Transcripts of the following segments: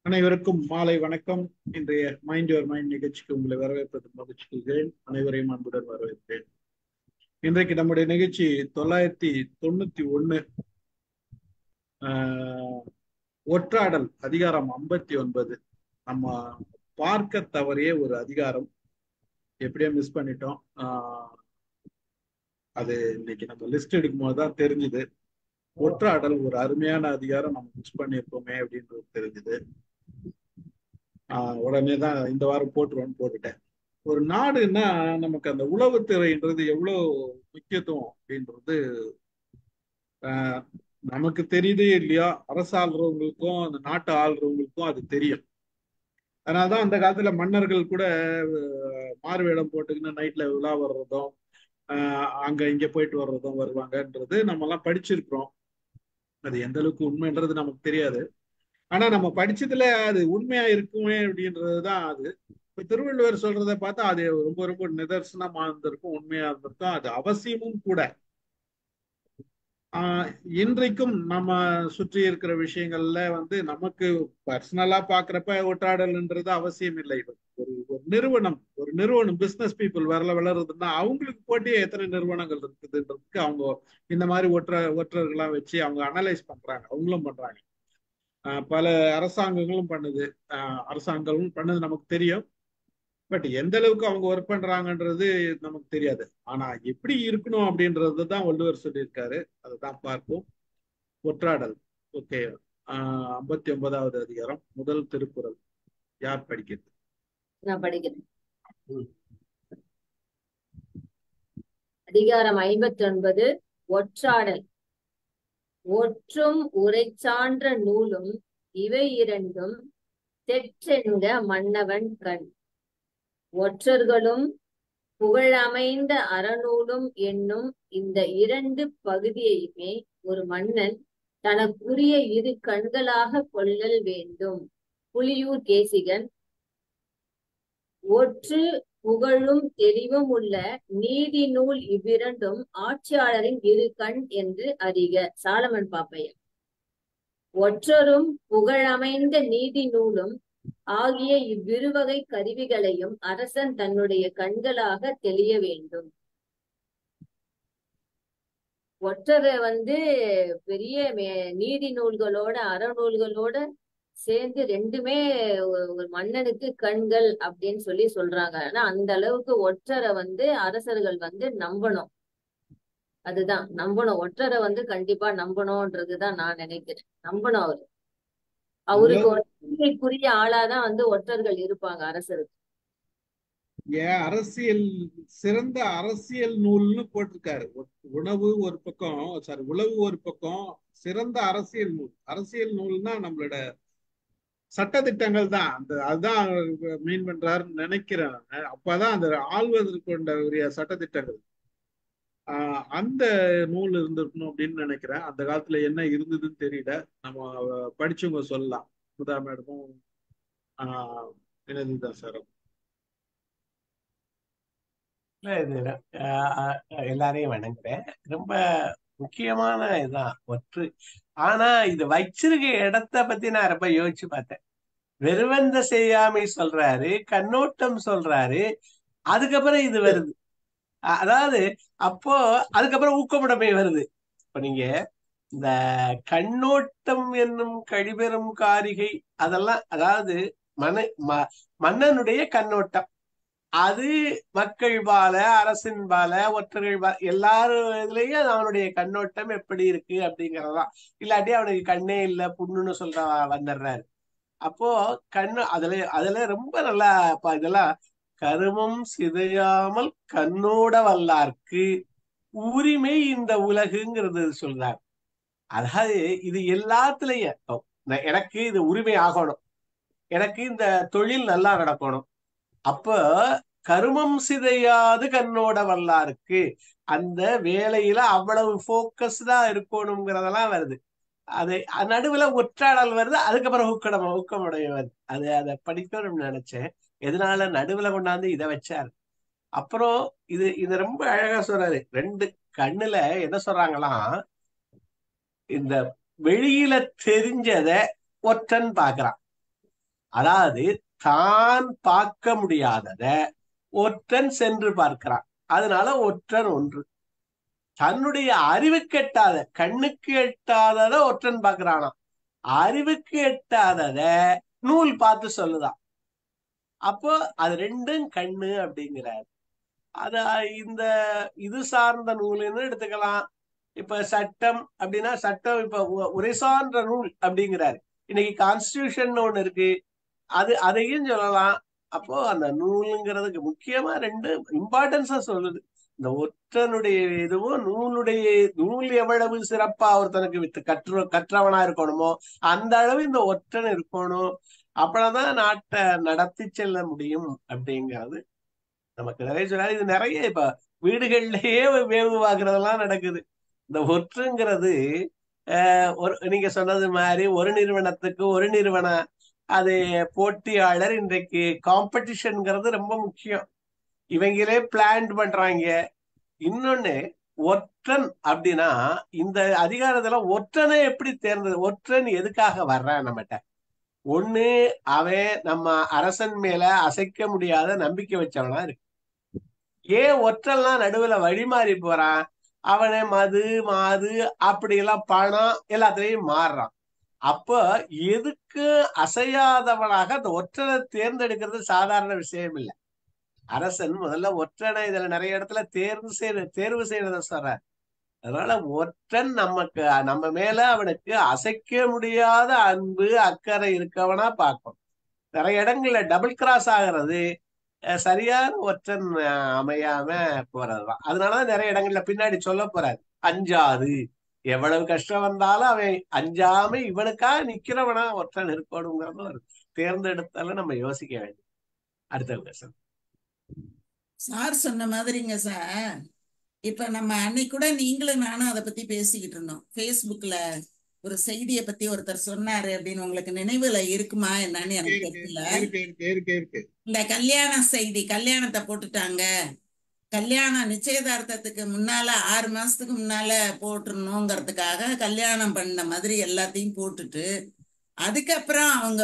அனைவருக்கும் மாலை வணக்கம். இன்றைய மைண்ட் யுவர் மைண்ட் நிகழ்ச்சிக்கு உங்களை வரவேற்பது மகிழ்ச்சி கொள்கிறேன். அனைவரையும் அன்புடன் வரவேற்கிறேன். இன்றைக்கு நம்முடைய நிகழ்ச்சி 991 ஒற்றாடல் அதிகாரம் 59. நம்ம பார்க்க தவறிய ஒரு அதிகாரம், எப்படியோ மிஸ் பண்ணிட்டோம். அது இன்னைக்கு நம்ம லிஸ்ட் எடுக்கும் போதுதான் தெரிஞ்சுது. ஒற்றாடல் ஒரு அருமையான அதிகாரம், நம்ம மிஸ் பண்ணியிருக்கோமே அப்படின்றது தெரிஞ்சுது. உடனே தான் இந்த வாரம் போட்டுட்டேன். ஒரு நாடுன்னா நமக்கு அந்த உளவுத்துறைன்றது எவ்வளவு முக்கியத்துவம் அப்படின்றது நமக்கு தெரியுதே இல்லையா, அரசு ஆள்றவங்களுக்கும் அந்த நாட்டை ஆள்றவங்களுக்கும் அது தெரியும். அதனாலதான் அந்த காலத்துல மன்னர்கள் கூட மாறு வேடம் போட்டுக்கின்னு நைட்ல விழா வர்றதும் அங்க இங்க போயிட்டு வர்றதும் வருவாங்கன்றது நம்ம எல்லாம் படிச்சிருக்கிறோம். அது எந்த அளவுக்கு உண்மைன்றது நமக்கு தெரியாது. ஆனா நம்ம படிச்சதுல அது உண்மையா இருக்குமே அப்படின்றதுதான் அது. இப்ப திருவள்ளுவர் சொல்றதை பார்த்தா அது ரொம்ப ரொம்ப நிதர்சனமா இருந்திருக்கும், உண்மையா இருந்திருக்கும், அது அவசியமும் கூட. இன்றைக்கும் நம்ம சுற்றி இருக்கிற விஷயங்கள்ல நமக்கு பர்சனலா பாக்குறப்ப ஒற்றாடல்ன்றது அவசியம் இல்லை. ஒரு நிறுவனம் பிசினஸ் பீப்புள் வளருதுன்னா அவங்களுக்கு போட்டியே எத்தனை நிறுவனங்கள் இருக்குதுன்றதுக்கு அவங்க இந்த மாதிரி ஒற்றர்களா வச்சு அவங்க அனலைஸ் பண்றாங்க, அவங்களும் பண்றாங்க. பல அரசாங்கங்களும் பண்ணுது. அரசாங்கங்களும் பண்ணது நமக்கு தெரியும். பட் எந்த அளவுக்கு அவங்க ஒர்க் பண்றாங்கன்றது நமக்கு தெரியாது. ஆனா எப்படி இருக்கணும் அப்படின்றது தான் வள்ளுவர் சொல்லியிருக்காரு. அதுதான் பார்ப்போம். ஒற்றாடல். ஓகே. 59வது அதிகாரம், முதல் திருக்குறள். யார் படிக்கிறது? நான் படிக்கிறேன். அதிகாரம் 59. ஒற்றாடல். ஒற்றும் உரைச்சான்ற நூலும் இவை இரண்டும் தெற்றென்க மன்னவன் கண். ஒற்றர்களும் புகழமைந்த அறநூலும் என்னும் இந்த இரண்டு பகுதியையுமே ஒரு மன்னன் தனக்குரிய இரு கண்களாக கொள்ளல் வேண்டும். புலியூர் கேசிகன். ஒற்று புகழும் தெளிவும் உள்ள நீதி நூல் இவ்விரண்டும் ஆட்சியாளரின் இரு கண் என்று அறிக. சாலமன் பாப்பையா. ஒற்றரும் புகழமைந்த நீதி நூலும் ஆகிய இவ்விருவகை கருவிகளையும் அரசன் தன்னுடைய கண்களாக தெளிய வேண்டும். ஒற்றரை பெரிய நீதி நூல்களோட அறநூல்களோட சேர்ந்து ரெண்டுமே ஒரு மன்னனுக்கு கண்கள் அப்படின்னு சொல்றாங்க. ஆனா அந்த அளவுக்கு ஒற்றரை அரசர்கள் நம்பணும். அதுதான் நம்பணும். ஒற்றரை கண்டிப்பா நம்பணும்ன்றதுதான் நான் நினைக்கிறேன். நம்பணும். அவருக்கு ஒரு உண்மைக்குரிய ஆளாதான் ஒற்றர்கள் இருப்பாங்க அரசருக்கு. அரசியல் சிறந்த அரசியல் நூல்னு போட்டிருக்காரு. உணவு ஒரு பக்கம், உளவு ஒரு பக்கம், சிறந்த அரசியல் நூல். அரசியல் நூல்னா நம்மளோட சட்டதிட்டங்கள் தான். அதுதான் மீன் பண்றாருன்னு நினைக்கிறேன். அப்பதான் அந்த ஆள்வதற்கு உரிய சட்டதிட்டங்கள் அந்த நூல் இருந்திருக்கணும் அப்படின்னு நினைக்கிறேன். அந்த காலத்துல என்ன இருந்ததுன்னு தெரியல. நம்ம படிச்சவங்க சொல்லலாம். முதா மேடமும் என்னதுதான் சார். எல்லாரையும் வணங்குறேன். ரொம்ப முக்கியமான இதான் ஒற்று. ஆனா இது வச்சிருக்க இடத்த பத்தி நான் ரொம்ப யோசிச்சு பார்த்தேன். வெறுவந்த செய்யாமை சொல்றாரு, கண்ணோட்டம் சொல்றாரு, அதுக்கப்புறம் இது வருது. அதாவது அப்போ அதுக்கப்புறம் ஊக்கமுடைமை வருது. இப்ப நீங்க இந்த கண்ணோட்டம் என்னும் கழிபெறும் காரிகை அதெல்லாம், அதாவது மன்னனுடைய கண்ணோட்டம் அது மக்கள் பால, அரசின் பால, ஒற்றர்கள் பால, எல்லாரும் இதுலயும் அவனுடைய கண்ணோட்டம் எப்படி இருக்கு அப்படிங்கறதுதான். இல்லாட்டி அவனுக்கு கண்ணே இல்ல புண்ணுன்னு சொல்ற வந்துடுறாரு. அப்போ கண்ணு அதுல ரொம்ப நல்லா இதெல்லாம் கருமம் சிதையாமல் கண்ணோட வல்லார்க்கு உரிமை இந்த உலகுங்கிறது சொல்றாரு. அதாவது இது எல்லாத்துலயும் எனக்கு இது உரிமை ஆகணும், எனக்கு இந்த தொழில் நல்லா நடக்கணும். அப்ப கருமம் சிதையாது கண்ணோட வல்லாருக்கு அந்த வேலையில அவ்வளவு போக்கஸ்டா இருக்கணுங்கிறதெல்லாம் வருது. அது நடுவுல ஒற்றாடல் வருது, அதுக்கப்புறம் ஊக்கமுடைய வருது. அதை படிக்கணும்னு நினைச்சேன். எதனால நடுவுல கொண்டாந்து இதை வச்சாரு. அப்புறம் இது ரொம்ப அழகா சொல்றாரு. ரெண்டு கண்ணுல என்ன சொல்றாங்களாம், இந்த வெளியில தெரிஞ்சத ஒற்றன் பாக்குறான், அதாவது தான் பார்க்க முடியாதத ஒற்றன் சென்று பார்க்கிறான், அதனால ஒற்றன் ஒன்று. தன்னுடைய அறிவுக்கு எட்டாத, கண்ணுக்கு எட்டாதத ஒற்றன் பார்க்கிறானாம், அறிவுக்கு எட்டாதத நூல் பார்த்து சொல்லுதான். அப்போ அது ரெண்டும் கண்ணு அப்படிங்கிறார். அத இந்த இது சார்ந்த நூல்னு எடுத்துக்கலாம். இப்ப சட்டம் அப்படின்னா சட்டம் இப்ப உரை சார்ந்த நூல் அப்படிங்கிறாரு. இன்னைக்கு கான்ஸ்டிடியூஷன் ஒண்ணு இருக்கு, அதையும் சொல்லலாம். அப்போ அந்த நூலுங்கிறதுக்கு முக்கியமா ரெண்டு இம்பார்ட்டன்ஸா சொல்லுது. இந்த ஒற்றனுடைய இதுவும் நூல் எவ்வளவு சிறப்பா ஒருத்தனுக்கு வித்து கற்றவனா இருக்கணுமோ அந்த அளவு இந்த ஒற்றன் இருக்கணும். அப்பதான் நாட்டை நடத்தி செல்ல முடியும் அப்படிங்கிறது நமக்கு நிறைய சொல்லாது. இது நிறைய இப்ப வீடுகள்லயே வேவு பார்க்கறதெல்லாம் நடக்குது. இந்த ஒற்றுங்கிறது நீங்க சொன்னது மாதிரி ஒரு நிறுவனத்துக்கு ஒரு நிறுவன அது போட்டியாளர். இன்றைக்கு காம்படிஷன்ங்கிறது ரொம்ப முக்கியம். இவங்களே பிளான் பண்றாங்க. இன்னொன்னு ஒற்றன் அப்படின்னா இந்த அதிகாரத்துல ஒற்றனை எப்படி தேர்ந்தது, ஒற்றன் எதுக்காக வர்றான் நம்மகிட்ட? ஒண்ணு, அவன் நம்ம அரசன் மேல அசைக்க முடியாத நம்பிக்கை வச்சவனா இருக்கு. ஏன் ஒற்றன்லாம் நடுவுல வழிமாறி போறான்? அவனை மது மாது அப்படி எல்லாம் பணம் எல்லாத்துலயும் மாறுறான். அப்ப எதுக்கு அசையாதவனாக அந்த ஒற்றனை தேர்ந்தெடுக்கிறது சாதாரண விஷயம் இல்லை. அரசன் முதல்ல ஒற்றனை இதுல நிறைய இடத்துல தேர்வு செய்யறத சொல்ற. அதனால ஒற்றன் நம்ம மேல அவனுக்கு அசைக்க முடியாத அன்பு அக்கறை இருக்கவனா பார்க்கணும். நிறைய இடங்கள்ல டபுள் கிராஸ் ஆகிறது சரியான ஒற்றன் அமையாம போறதுதான். அதனாலதான் நிறைய இடங்கள்ல பின்னாடி சொல்ல போறாரு, அஞ்சாது. எவ்வளவு கஷ்டம் வந்தாலும் அவன் அஞ்சாம இவனுக்காக நிக்கிறவனா ஒற்றன் இருக்கணுங்கிறது ஒரு தேர்ந்தெடுத்தாலும் நம்ம யோசிக்க வேண்டும். அடுத்த சார் சார் சொன்ன மாதிரிங்க சார், இப்ப நம்ம அன்னைக்கு கூட நீங்களும் நானும் அதை பத்தி பேசிக்கிட்டு இருந்தோம். Facebookல ஒரு செய்தியை பத்தி ஒருத்தர் சொன்னாரு அப்படின்னு உங்களுக்கு நினைவுல இருக்குமா என்னன்னு எனக்கு தெரியல. இந்த கல்யாண செய்தி, கல்யாணத்தை போட்டுட்டாங்க, கல்யாணம் நிச்சயதார்த்தத்துக்கு முன்னால 6 மாசத்துக்கு முன்னால போட்டுருணுங்கிறதுக்காக கல்யாணம் பண்ண மாதிரி எல்லாத்தையும் போட்டுட்டு அதுக்கப்புறம் அவங்க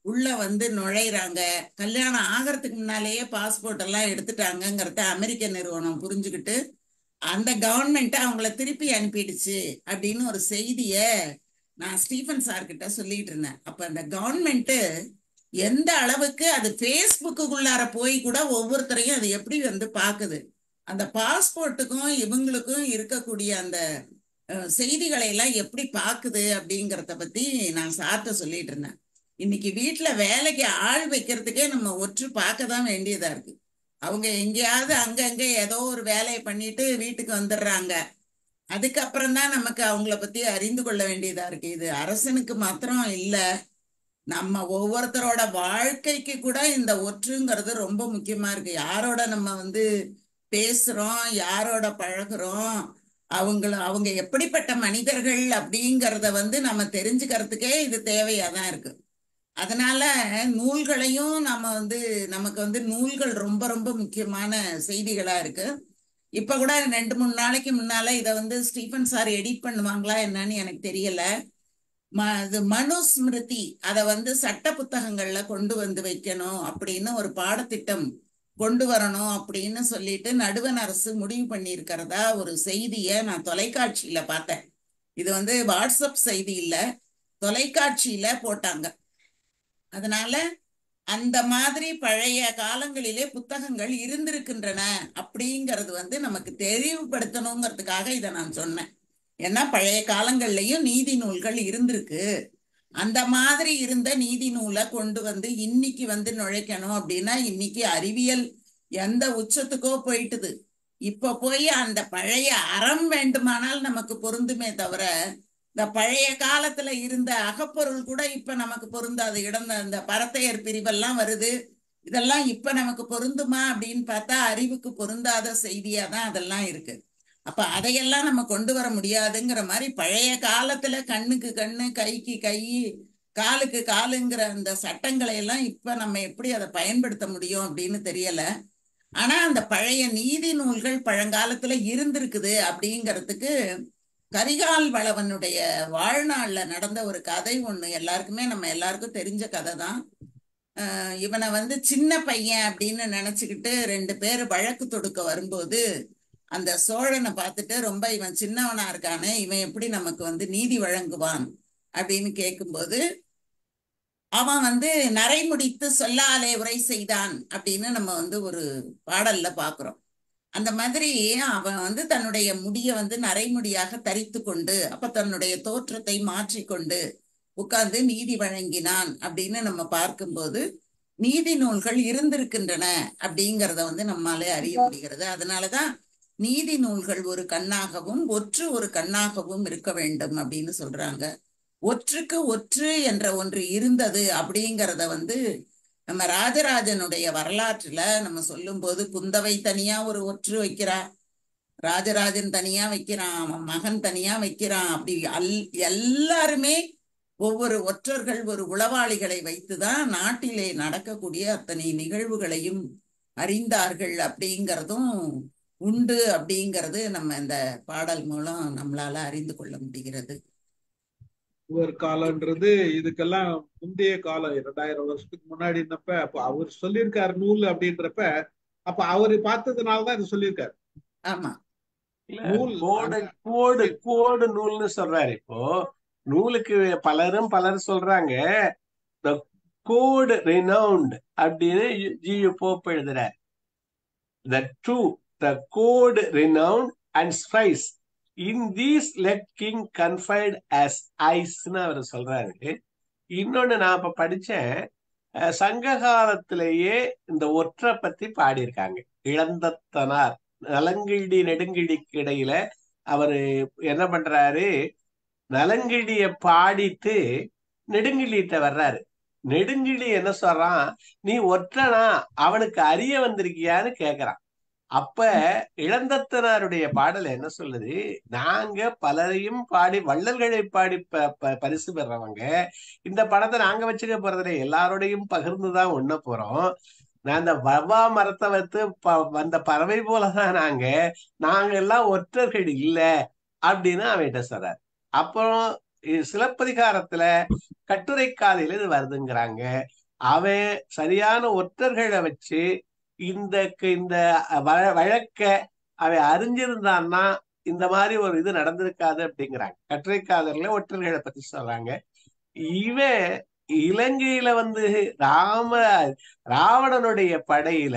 உள்ள நுழையிறாங்க. கல்யாணம் ஆகிறதுக்கு முன்னாலேயே பாஸ்போர்ட் எல்லாம் எடுத்துட்டாங்கிறத அமெரிக்க நிறுவனம் புரிஞ்சுக்கிட்டு அந்த கவர்மெண்ட் அவங்கள திருப்பி அனுப்பிடுச்சு அப்படின்னு ஒரு செய்திய நான் ஸ்டீஃபன் சார் கிட்ட சொல்லிட்டு இருந்தேன். அப்ப அந்த கவர்மெண்ட் எந்த அளவுக்கு அது Facebookக்குள்ளார போய் கூட ஒவ்வொருத்தரையும் அது எப்படி பாக்குது, அந்த பாஸ்போர்ட்டுக்கும் இவங்களுக்கும் இருக்கக்கூடிய அந்த செய்திகளை எல்லாம் எப்படி பாக்குது அப்படிங்கறத பத்தி நான் சார்ட்ட சொல்லிட்டு இருந்தேன். இன்னைக்கு வீட்டுல வேலைக்கு ஆள் வைக்கிறதுக்கே நம்ம ஒற்று பார்க்க தான் வேண்டியதா இருக்கு. அவங்க எங்கேயாவது அங்கங்க ஏதோ ஒரு வேலையை பண்ணிட்டு வீட்டுக்கு வந்துடுறாங்க. அதுக்கப்புறம் தான் நமக்கு அவங்கள பத்தி அறிந்து கொள்ள வேண்டியதா இருக்கு. இது அரசனுக்கு மாத்திரம் இல்ல, நம்ம ஒவ்வொருத்தரோட வாழ்க்கைக்கு கூட இந்த ஒற்றுங்கிறது ரொம்ப முக்கியமா இருக்கு. யாரோட நம்ம பேசுறோம், யாரோட பழகுறோம், அவங்க எப்படிப்பட்ட மனிதர்கள் அப்படிங்கிறத நம்ம தெரிஞ்சுக்கிறதுக்கே இது தேவையாதான் இருக்கு. அதனால நூல்களையும் நமக்கு நூல்கள் ரொம்ப ரொம்ப முக்கியமான செய்திகளா இருக்கு. இப்ப கூட 2-3 நாளைக்கு முன்னால இத ஸ்டீஃபன் சார் எடிட் பண்ணுவாங்களா என்னன்னு எனக்கு தெரியல. மனுஸ்மிருதி அதை சட்ட புத்தகங்கள்ல கொண்டு வைக்கணும் அப்படின்னு ஒரு பாடத்திட்டம் கொண்டு வரணும் அப்படின்னு சொல்லிட்டு நடுவண் அரசு முடிவு பண்ணியிருக்கிறதா ஒரு செய்திய நான் தொலைக்காட்சியில பார்த்தேன். இது வாட்ஸ்அப் செய்தி இல்ல, தொலைக்காட்சியில போட்டாங்க. அதனால அந்த மாதிரி பழைய காலங்களிலே புத்தகங்கள் இருந்திருக்கின்றன அப்படிங்கிறது நமக்கு தெளிவுபடுத்தணுங்கிறதுக்காக இதை நான் சொன்னேன். ஏன்னா பழைய காலங்கள்லயும் நீதி நூல்கள் இருந்திருக்கு. அந்த மாதிரி இருந்த நீதி நூலை கொண்டு இன்னைக்கு நுழைக்கணும் அப்படின்னா இன்னைக்கு அறிவியல் எந்த உச்சத்துக்கோ போயிட்டுது. இப்ப போய் அந்த பழைய அறம் வேண்டுமானால் நமக்கு பொருந்துமே தவிர இந்த பழைய காலத்துல இருந்த அகப்பொருள் கூட இப்ப நமக்கு பொருந்தாது. இந்த பரத்தையர் பிரிவெல்லாம் வருது, இதெல்லாம் இப்ப நமக்கு பொருந்துமா அப்படின்னு பார்த்தா அறிவுக்கு பொருந்தாத செய்தியா தான் அதெல்லாம் இருக்கு. அப்ப அதையெல்லாம் நம்ம கொண்டு வர முடியாதுங்கிற மாதிரி பழைய காலத்துல கண்ணுக்கு கண்ணு, கைக்கு கை, காலுக்கு காலுங்கிற அந்த சட்டங்களை எல்லாம் இப்ப நம்ம எப்படி அதை பயன்படுத்த முடியும் அப்படின்னு தெரியல. ஆனா அந்த பழைய நீதி நூல்கள் பழங்காலத்துல இருந்திருக்குது அப்படிங்கிறதுக்கு கரிகால் வளவனுடைய வாழ்நாள்ல நடந்த ஒரு கதை ஒண்ணு நம்ம எல்லாருக்கும் தெரிஞ்ச கதை தான். இவனை வந்து சின்ன பையன் அப்படின்னு நினைச்சுக்கிட்டு 2 பேர் வழக்கு தொடுக்க வரும்போது அந்த சோழனை பார்த்துட்டு ரொம்ப இவன் சின்னவனா இருக்கானே, இவன் எப்படி நமக்கு வந்து நீதி வழங்குவான் அப்படின்னு கேட்கும்போது அவன் வந்து நரை முடித்து சொல்லாலே உரை செய்தான் அப்படின்னு நம்ம வந்து ஒரு பாடல்ல பாக்குறோம். அந்த மாதிரி அவன் வந்து தன்னுடைய முடிய வந்து நரைமுடியாக தரித்து கொண்டு அப்ப தன்னுடைய தோற்றத்தை மாற்றிக்கொண்டு உட்கார்ந்து நீதி வழங்கினான் அப்படின்னு நம்ம பார்க்கும்போது நீதி நூல்கள் இருந்திருக்கின்றன அப்படிங்கிறத வந்து நம்மாலே அறிய முடிகிறது. அதனாலதான் நீதி நூல்கள் ஒரு கண்ணாகவும் ஒற்று ஒரு கண்ணாகவும் இருக்க வேண்டும் அப்படின்னு சொல்றாங்க. ஒற்றுக்கு ஒற்று என்ற ஒன்று இருந்தது அப்படிங்கிறத வந்து நம்ம ராஜராஜனுடைய வரலாற்றுல நம்ம சொல்லும் போது குந்தவை தனியா ஒரு ஒற்று வைக்கிறா, ராஜராஜன் தனியா வைக்கிறான், அவன் மகன் தனியா வைக்கிறான். அப்படி எல்லாருமே ஒவ்வொரு ஒற்றர்கள் ஒரு உளவாளிகளை வைத்துதான் நாட்டிலே நடக்கக்கூடிய அத்தனை நிகழ்வுகளையும் அறிந்தார்கள் அப்படிங்கிறதும் உண்டு அப்படிங்கிறது நம்ம இந்த பாடல் மூலம் நம்மளால அறிந்து கொள்ள முடிகிறது. ஒரு காலம்ன்றது இதுக்கெல்லாம் முந்தைய காலம் 2000 வருஷத்துக்கு முன்னாடினப்ப அப்ப அவர் சொல்லியிருக்காரு நூல் அப்படின்றப்ப அப்ப அவரு பார்த்ததுனாலதான் இது சொல்லியிருக்காரு. ஆமா, நூல் கோடு கோடு கோடு நூல்னு சொல்றாரு. இப்போ நூலுக்கு பலரும் சொல்றாங்க the code renowned அப்படின்னு ஜியு போப் எழுதுறாரு. the code renowned and spice in these let king confide as iceன்னு அவர் சொல்றாரு. இன்னொன்னு நான் இப்ப படிச்சேன், சங்க காலத்திலேயே இந்த ஒற்றை பத்தி பாடியிருக்காங்க. இளந்தத்தனார் நலங்கிடி நெடுங்கிடிக்கு இடையில அவரு என்ன பண்றாரு, நலங்கிடிய பாடிட்டு நெடுங்கிலிட்ட வர்றாரு. நெடுங்கிலி என்ன சொல்றான், நீ ஒற்றனா அவனுக்கு அறிய வந்திருக்கியான்னு கேக்குறான். அப்ப இளந்தத்தனாருடைய பாடல் என்ன சொல்லுது, நாங்க பலரையும் பாடி வள்ளல்களை பாடி பரிசு பெறவங்க, இந்த படத்தை நாங்க வச்சுக்க போறதுல எல்லாரோடையும் பகிர்ந்துதான் உண்ண போறோம். நான் அந்த வவ்வா மரத்தை வைத்து வந்த பறவை போலதான் நாங்க எல்லாம் ஒற்றர்கள் இல்ல அப்படின்னு அவன்கிட்ட சொல்றாரு. அப்புறம் சிலப்பதிகாரத்துல கட்டுரை காதையில இது வருதுங்கிறாங்க. அவன் சரியான ஒற்றர்களை வச்சு இந்த இந்த வழக்க அவன் அறிஞ்சிருந்தான்னா இந்த மாதிரி ஒரு இது நடந்திருக்காது அப்படிங்கிறாங்க. கட்டுரை காதல்ல ஒற்றர்களை பத்தி சொல்றாங்க. இவன் இலங்கையில வந்து ராவணனுடைய படையில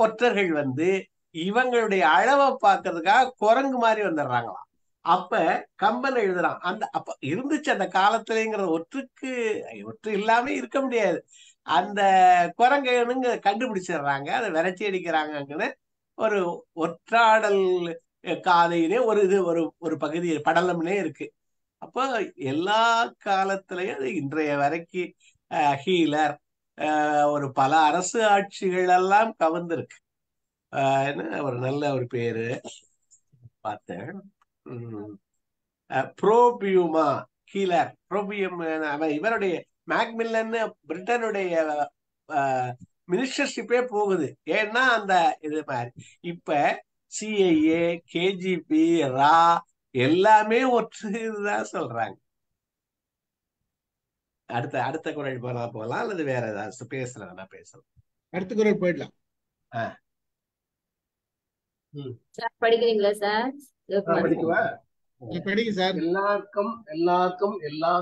ஒற்றர்கள் வந்து இவங்களுடைய அளவை பார்க்கறதுக்காக குரங்கு மாதிரி வந்துடுறாங்களாம். அப்ப கம்பன் எழுதுறான், அந்த அப்ப இருந்துச்சு அந்த காலத்துலங்கிற ஒற்று இல்லாம இருக்க முடியாது. அந்த குரங்குங்க கண்டுபிடிச்சிடுறாங்க, அதை விரட்டி அடிக்கிறாங்கன்னு ஒரு ஒற்றாடல் காதையிலே ஒரு பகுதி படலம்னே இருக்கு. அப்போ எல்லா காலத்திலையும் அது இன்றைய வரைக்கும் ஹீலர் ஒரு பல அரசு ஆட்சிகள் எல்லாம் கவர்ந்திருக்கு. ஒரு நல்ல ஒரு பேரு பார்த்தேன், புரோபியூமா ஹீலர் புரோபியம். இவருடைய மேக்மில்லன் பிரிட்டனுடைய மினிஸ்டர்ஷிப்பே போகுது. ஏன்னா அந்த இது மாதிரி இப்ப சிஐஏ கேஜிபி ரா எல்லாமே ஒற்றுதான் சொல்றாங்க. அடுத்த குரல் போகலாம் அல்லது வேற ஏதாவது பேசலாம்? அடுத்த குரல் போயிடலாம். படிக்கிறீங்களா சார்? படிங்க சார். எல்லாருக்கும் எல்லா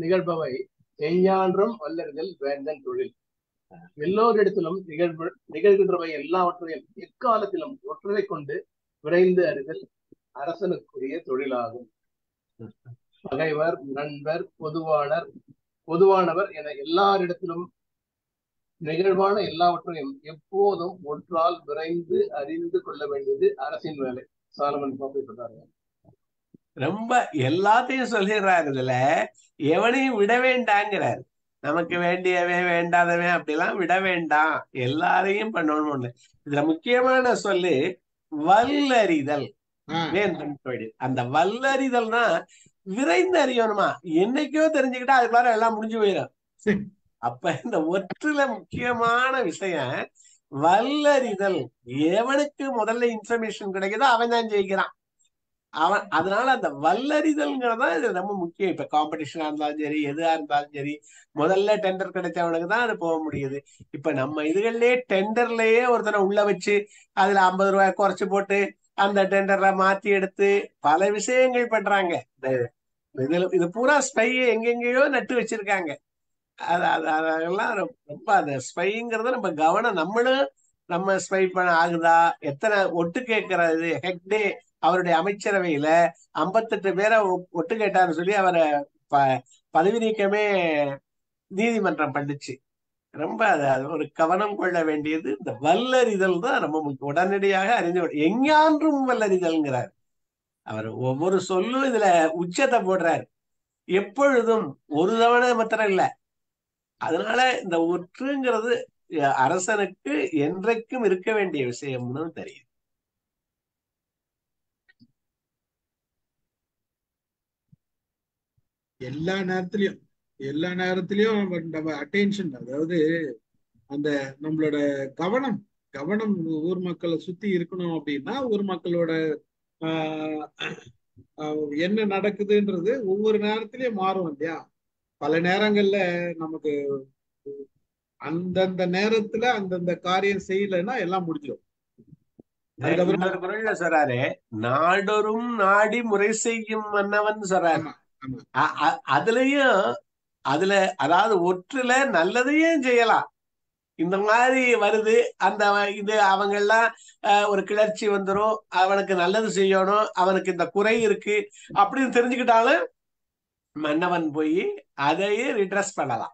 நிகழ்பவை எஞ்ஞான்றும் வல்லர்கள் வேந்தன் தொழில். எல்லோரிடத்திலும் நிகழ்கின்றவை எல்லாவற்றையும் எக்காலத்திலும் ஒற்றரை கொண்டு விரைந்து அறிதல் அரசனுக்குரிய தொழிலாகும். பகைவர், நண்பர், பொதுவானவர் என எல்லாரிடத்திலும் நிகழ்வான எல்லாவற்றையும் எப்போதும் ஒற்றால் விரைந்து அறிந்து கொள்ள வேண்டியது அரசின் வேலை. சாலமன் பாப்பை சொல்றாங்க. ரொம்ப எல்லாத்தையும் சொல்லிடுறாரு. இதுல எவனையும் விட வேண்டாங்கிறாரு. நமக்கு வேண்டியவே வேண்டாதவே அப்படிலாம் விட வேண்டாம், எல்லாரையும் பண்ணணும். இதுல முக்கியமான சொல்லு வல்லறிதல். வேந்தன் தொழில். அந்த வல்லறிதல்னா விரைந்து அறியணுமா, என்னைக்கோ தெரிஞ்சுக்கிட்டா அதுக்குள்ளார எல்லாம் முடிஞ்சு போயிடும். அப்ப இந்த ஒற்றுல முக்கியமான விஷயம் வல்லறிதல். எவனுக்கு முதல்ல இன்ஃபர்மேஷன் கிடைக்குதோ அவன் தான் ஜெயிக்கிறான். அதனால அந்த வல்லறிதல்ங்கிறதா இது ரொம்ப முக்கியம். இப்ப காம்படிஷனா இருந்தாலும் சரி, எதுவா இருந்தாலும் சரி, முதல்ல டெண்டர் கிடைச்சவனுக்கு தான் அது போக முடியுது. இப்ப நம்ம இதுகள்லயே டெண்டர்லயே ஒருத்தனை உள்ள வச்சு அதுல 50 ரூபாய் குறைச்சு போட்டு அந்த டெண்டர்ல மாத்தி எடுத்து பல விஷயங்கள் பண்றாங்க. இது பூரா ஸ்பை எங்கெங்கயோ நட்டு வச்சிருக்காங்க. அதெல்லாம் ரொம்ப அந்த ஸ்பைங்கிறத நம்ம கவனம், நம்மளும் நம்ம ஸ்பை பண்ண ஆகுதா, எத்தனை ஒட்டு கேட்கறது. ஹெக்டே அவருடைய அமைச்சரவையில 58 பேரை ஒட்டு கேட்டாருன்னு சொல்லி அவரை பதவி நீக்கமே நீதிமன்றம் பண்ணுச்சு. ரொம்ப அது ஒரு கவனம் கொள்ள வேண்டியது. இந்த வல்லறிதல் தான் ரொம்ப முக்கியம். உடனடியாக அறிந்து எஞ்ஞான்றும் வல்லறிதல்ங்கிறார் அவர். ஒவ்வொரு சொல்லும் இதுல உச்சத்தை போடுறாரு. எப்பொழுதும் ஒரு தவணை மாத்திரம் இல்ல. அதனால இந்த ஒற்றுங்கிறது அரசனுக்கு என்றைக்கும் இருக்க வேண்டிய விஷயம்னு தெரியும். எல்லா நேரத்திலயும் நம்ம அட்டென்ஷன், அதாவது அந்த நம்மளோட கவனம் கவனம் ஊர் மக்களை சுத்தி இருக்கணும். அப்படின்னா ஊர் மக்களோட என்ன நடக்குதுன்றது ஒவ்வொரு நேரத்திலயும் மாறும் இல்லையா. பல நேரங்கள்ல நமக்கு அந்தந்த நேரத்துல அந்தந்த காரியம் செய்யலைன்னா எல்லாம் முடிஞ்சிடும். அதுக்கப்புறம் இன்னொரு குரல்ல சொல்றாரு, நாடொரும் நாடி முறை செய்யும் மன்னவன் சொல்றாரு. ஆமா ஆமா அதுலயும் அதுல அதாவது ஒற்றுல நல்லதையும் செய்யலாம். இந்த மாதிரி வருது அந்த இது அவங்க எல்லாம் ஒரு கிளர்ச்சி வந்துரும், அவனுக்கு நல்லது செய்யணும், அவனுக்கு இந்த குறை இருக்கு அப்படின்னு தெரிஞ்சுக்கிட்டாலும் மன்னவன் போய் அதையே ரிட்ரஸ் பண்ணலாம்.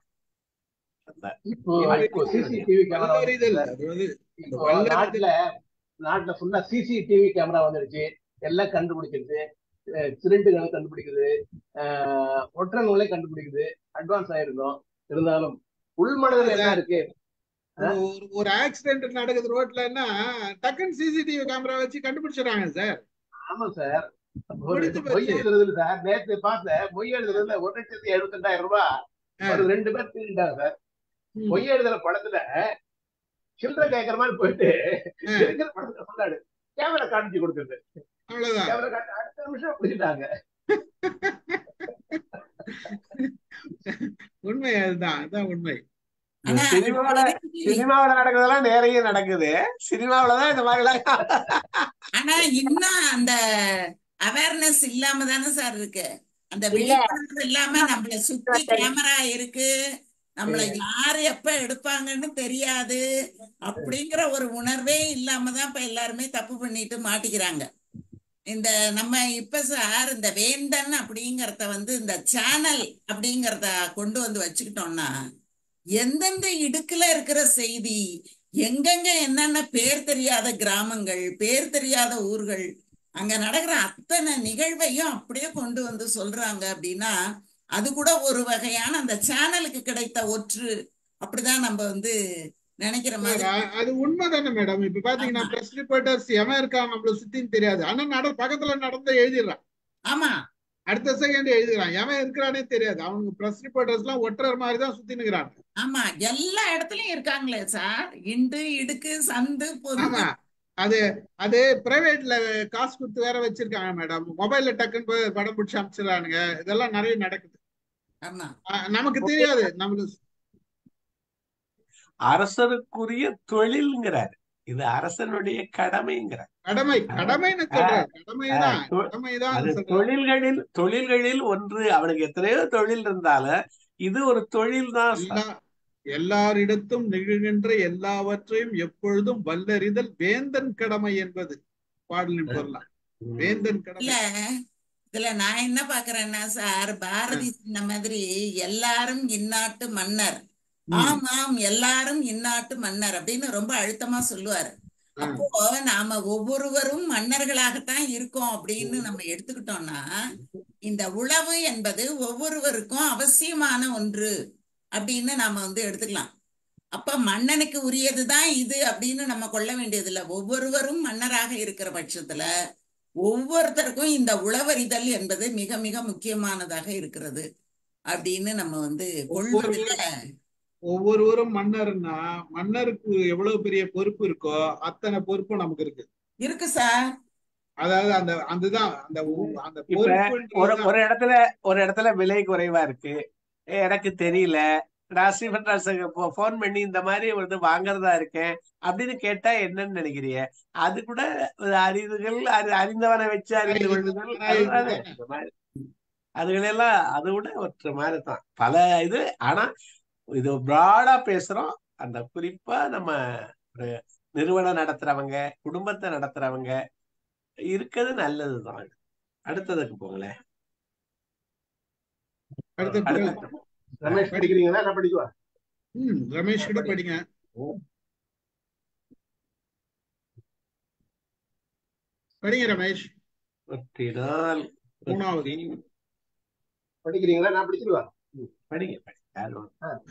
இப்போ சிசிடிவி கேமரா வல்லறிதல், அதாவது இந்த வல்லறிதல் நாட்டுல ஃபுல்லா சிசிடிவி கேமரா வந்துருச்சு. எல்லாம் கண்டுபிடிச்சிருச்சு. திருட்டுகளை கண்டுபிடிக்குது, ஒற்றங்களை கண்டுபிடிக்குது. அட்வான்ஸ் ஆயிருந்தோம். இருந்தாலும் உள்மனதில் என்ன இருக்கு? ஒரு ஆக்சிடென்ட் நடக்குது ரோட்லன்னா டக்குன்னு சிசிடிவி கேமரா வச்சு கண்டுபிடிச்சிடறாங்க சார். ஆமா சார். பொய் எழுதுறது சார். நேற்று பார்த்தேன், பொய் எழுதுறதுல 1,72,000 ரூபாய் ஒரு 2 பேர் திருட்டாங்க சார். பொய் எழுதுற படத்துல சில்லறை கேட்கற மாதிரி போயிட்டு இருக்கிற படத்துல சொன்னாடு, கேமரா காமிச்சு கொடுக்குறது. அவ்வளவுதான். கேமரா காட்டி அடுத்த நிமிஷம் பிடிச்சிட்டாங்க. உண்மை அதுதான், அதான் உண்மை. சினிமாவில நடக்கிறதெல்லாம் நிறைய நடக்குது. சினிமாவிலதான் இந்த மாதிரி எல்லாம். ஆனா இன்னும் அந்த அவேர்னஸ் இல்லாம தானே சார் இருக்கு. அந்த விழிப்புணர்வு இல்லாம நம்மள சுத்தி கேமரா இருக்கு, நம்மள யாரு எப்ப எடுப்பாங்கன்னு தெரியாது அப்படிங்கிற ஒரு உணர்வே இல்லாமதான் இப்ப எல்லாருமே தப்பு பண்ணிட்டு மாட்டிக்கிறாங்க. இந்த நம்ம இப்ப சார் இந்த வேந்தன் அப்படிங்கறத இந்த சேனல் அப்படிங்கறத கொண்டு வச்சுக்கிட்டோம்னா எந்தெந்த இடுக்குல இருக்கிற செய்தி, எங்கெங்க என்னென்ன பேர் தெரியாத கிராமங்கள், பேர் தெரியாத ஊர்கள், அங்க நடக்கிற அத்தனை நிகழ்வையும் அப்படியே கொண்டு சொல்றாங்க. அப்படின்னா அது கூட ஒரு வகையான அந்த சேனலுக்கு கிடைத்த ஒற்று அப்படிதான் நம்ம நினைக்கிற மாதிரி. அது உண்மைதானே மேடம். இப்ப பாத்தீங்கன்னா பிரஸ் ரிப்போர்ட்டர்ஸ் எவன் இருக்கான் நம்மள சுத்தின்னு தெரியாது. ஆனா பக்கத்துல நடந்த எழுதிடுறான். ஆமா, அடுத்த செகண்ட் எழுதுறான். எவன் இருக்கிறானே தெரியாது. அவங்க பிரஸ் ரிப்போர்ட்டர்ஸ் எல்லாம் ஒற்றர் மாதிரி தான் சுத்தி நிக்கிறாங்க. ஆமா, எல்லா இடத்துலயும் இருக்காங்களே சார். இண்டு இடுக்கு சந்து பொது. ஆமா, அது பிரைவேட்ல காசு கொடுத்து வேற வச்சிருக்காங்க மேடம். மொபைல்ல டக்குன்னு படம் பிடிச்சி அனுப்பிச்சிடறானுங்க. இதெல்லாம் நிறைய நடக்குது. ஆமா, நமக்கு தெரியாது. நமக்கு அரசருக்குரிய தொழில்ங்கிறார். இது அரசனுடைய கடமைங்கிறார். கடமைன்னு சொல்றாரு. கடமைதான். தொழில்களில் ஒன்று. அவனுக்கு எத்தனையோ தொழில் இருந்தாலும் இது ஒரு தொழில் தான். எல்லாரிடத்தும் நிகழ்கின்ற எல்லாவற்றையும் எப்பொழுதும் வல்லறிதல் வேந்தன் கடமை என்பது பாடலின் பொருளாம். வேந்தன் கடமை. இதுல நான் என்ன பாக்குறேன்னா சார், பாரதி சொன்ன மாதிரி எல்லாரும் இந்நாட்டு மன்னர், ஆமாம் எல்லாரும் இந்நாட்டு மன்னர் அப்படின்னு ரொம்ப அழுத்தமா சொல்லுவாரு. அப்போ நாம ஒவ்வொருவரும் மன்னர்களாகத்தான் இருக்கோம் அப்படின்னு நம்ம எடுத்துக்கிட்டோம்னா இந்த உளவு என்பது ஒவ்வொருவருக்கும் அவசியமான ஒன்று அப்படின்னு நாம எடுத்துக்கலாம். அப்ப மன்னனுக்கு உரியதுதான் இது அப்படின்னு நம்ம கொள்ள வேண்டியது இல்லை. ஒவ்வொருவரும் மன்னராக இருக்கிற பட்சத்துல ஒவ்வொருத்தருக்கும் இந்த உளவறிதல் என்பது மிக மிக முக்கியமானதாக இருக்கிறது அப்படின்னு நம்ம கொள்வதில்ல. ஒவ்வொருவரும் மன்னர்னா மன்னருக்கு எவ்வளவு பெரிய பொறுப்பு இருக்கோ அத்தனை பொறுப்பும் நமக்கு இருக்கு சார். அதாவது அந்த அதுதான் அந்த அந்த இப்ப ஒரு பொறுப்புன்றதுதான். ஒரு இடத்துல விலை குறைவா இருக்கு, எனக்கு தெரியல, நான் ஸ்ரீபன் போன் பண்ணி இந்த மாதிரி வந்து வாங்குறதா இருக்கேன் அப்படின்னு கேட்டா என்னன்னு நினைக்கிறீங்க? அது கூட ஒரு அறிவுகள், அறிந்தவனை வச்சு அறிந்து கொள்ளுதல், அதுதானே தானே. இந்த மாதிரி. அதுகளெல்லாம் அதை விட ஒற்ற மாதிரி தான் பல இது. ஆனா இது பிராடா பேசுறோம். அந்த குறிப்பா நம்ம ஒரு நிறுவனம் நடத்துறவங்க, குடும்பத்தை நடத்துறவங்க இருக்கிறது நல்லதுதான். அடுத்ததுக்கு போங்களேன். அடுத்த அடுத்த ரமேஷ் படிக்கிறீங்களா? நான் படிக்குவா? ரமேஷ் கிட்ட படிங்க. படிங்க ரமேஷ். ஒற்றினால் மூணாவது படிக்கிறீங்களா? நான் படிச்சிருவா? படிங்க.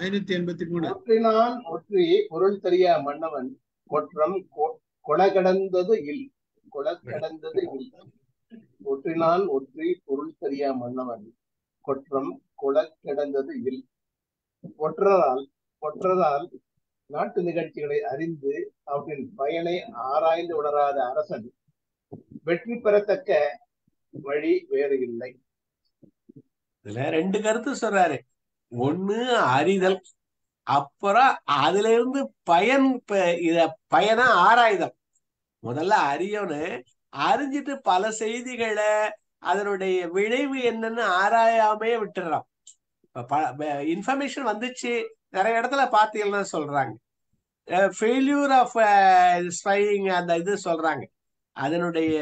583. ஒற்றினான் ஒற்றி பொருள் தெரிய மன்னவன் கொற்றம் கொளகடந்தது இல். கொளகடந்தது இல். ஒற்றினான் ஒற்றி பொருள் தெரிய மன்னவன் கொற்றம் கொளக்கிடந்தது இல். ஒற்றரால் நாட்டு நிகழ்ச்சிகளை அறிந்து அவற்றின் பயனை ஆராய்ந்து உணராத அரசன் வெற்றி பெறத்தக்க வழி வேறு இல்லை. இதுல ரெண்டு கருத்து சொல்றாரு. ஒண்ணு அறிதல், அப்புறம் அதுல இருந்து பயனை ஆராய்தல். முதல்ல அறியணும், அறிஞ்சிட்டு பல செய்திகளை அதனுடைய விளைவு என்னன்னு ஆராயாமே விட்டுறோம். இன்ஃபர்மேஷன் வந்துச்சு, நிறைய இடத்துல பாத்தீங்கன்னா சொல்றாங்க ஃபெயில்யூர் ஆஃப் ஸ்பையிங், அந்த இது சொல்றாங்க. அதனுடைய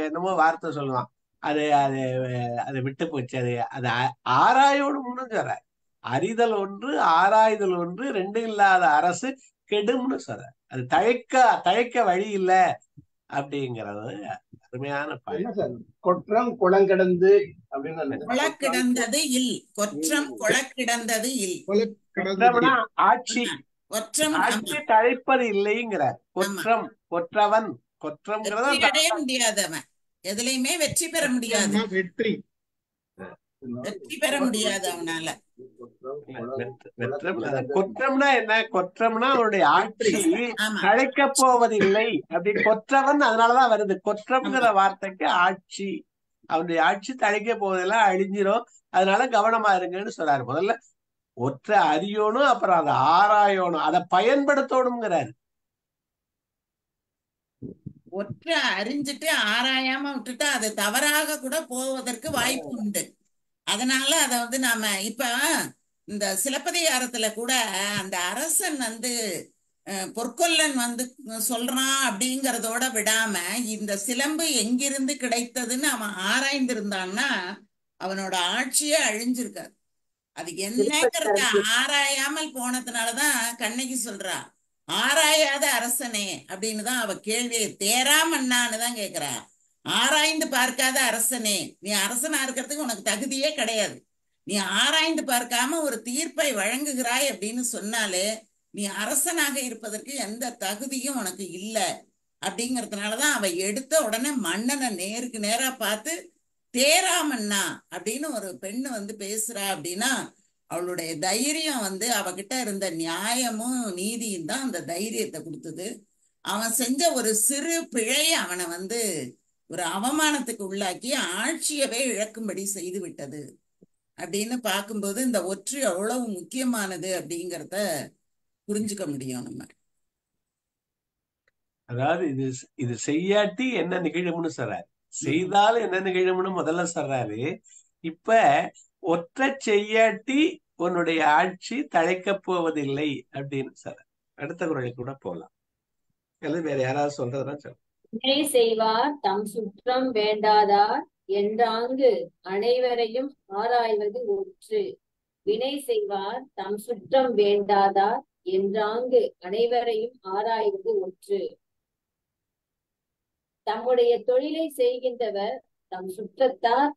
என்னமோ வார்த்தை சொல்லுவான், அது அது அதை விட்டு போச்சு. அது ஆராயோடும்னு சொல்ற. அறிதல் ஒன்று ஆராய்தல் ஒன்று, ரெண்டு இல்லாத அரசு கெடும்னு சொல்ற. அது தழைக்க வழி இல்ல அப்படிங்கிறது அருமையான சார் கொற்றம் குளங்கடந்து அப்படின்னு கொளக்கிடந்தது இல். கொற்றம் கொளக்கிடந்தது இல். ஆட்சி ஆட்சி தழைப்பது இல்லைங்கிறார். கொற்றவன் வெற்றியடைய முடியாதவன், எதுலையுமே வெற்றி பெற முடியாது. வெற்றி பெற முடியாது அவனால. கொற்றம்னா என்ன? கொற்றம்னா அவனுடைய ஆட்சி தழைக்க போவதில்லை அப்படி. கொற்றவன் அதனாலதான் வருது. கொற்றம்ங்கிற வார்த்தைக்கு ஆட்சி, அவனுடைய ஆட்சி தழைக்க போவதில்லை, அழிஞ்சிரும். அதனால கவனமா இருங்கன்னு சொல்றாரு. முதல்ல ஒற்ற அறியணும், அப்புறம் அதை ஆராயணும், அதை பயன்படுத்தணுங்கிறாரு. ஒற்ற அறிஞ்சிட்டு ஆராயாம விட்டுட்டு அது தவறாக கூட போவதற்கு வாய்ப்பு உண்டு. அதனால அத வந்து நாம இப்ப இந்த சிலப்பதிகாரத்துல கூட அந்த அரசன் வந்து பொற்கொல்லன் வந்து சொல்றான் அப்படிங்கறதோட விடாம இந்த சிலம்பு எங்கிருந்து கிடைத்ததுன்னு அவன் ஆராய்ந்திருந்தான்னா அவனோட ஆட்சியே அழிஞ்சிருக்காது. அது என்னங்கிறத ஆராயாமல் போனதுனாலதான் கண்ணகி சொல்றா, ஆராயாத அரசனே அப்படின்னு தான் அவ கேள்வியை. தேராமன்னான்னு தான் கேக்குறா. ஆராய்ந்து பார்க்காத அரசனே, நீ அரசனா இருக்கிறதுக்கு உனக்கு தகுதியே கிடையாது. நீ ஆராய்ந்து பார்க்காம ஒரு தீர்ப்பை வழங்குகிறாய் அப்படின்னு சொன்னாலே நீ அரசனாக இருப்பதற்கு எந்த தகுதியும் உனக்கு இல்லை. அப்படிங்கறதுனாலதான் அவ எடுத்த உடனே மன்னனை நேருக்கு நேரா பார்த்து தேராமன்னா அப்படின்னு ஒரு பெண்ணு வந்து பேசுறா அப்படின்னா அவளுடைய தைரியம் வந்து அவகிட்ட இருந்த நியாயமும் நீதியும் தான் அந்த தைரியத்தை கொடுத்தது. அவன் செஞ்ச ஒரு சிறு பிழை அவனை வந்து ஒரு அவமானத்துக்கு உள்ளாக்கி ஆட்சியவே இழக்கும்படி செய்து விட்டது அப்படின்னு பார்க்கும்போது இந்த ஒற்று எவ்வளவு முக்கியமானது அப்படிங்கிறத புரிஞ்சுக்க முடியும் நம்ம. அதாவது இது செய்யாட்டி என்ன நிகழும்னு சொல்றாரு, செய்தாலும் என்ன நிகழும்னு முதல்ல சொல்றாரு. இப்ப ஒற்ற செய்யாட்டி உன்னுடைய ஆட்சி தழைக்க போவதில்லை அப்படின்னு சொல்ற. அடுத்த குறளுக்கு கூட போகலாம். வேற யாராவது சொல்றதுன்னா சொல்ல. வினை செய்வார் தம் சுற்றம் வேண்டாதார் என்றாங்கு அனைவரையும் ஆராய்வது ஒற்று. வினை செய்வார் தம் சுற்றம் வேண்டாதார் என்றாங்கு அனைவரையும் ஆராய்வது ஒற்று. தம்முடைய தொழிலை செய்கின்றவர் தம் சுற்றத்தார்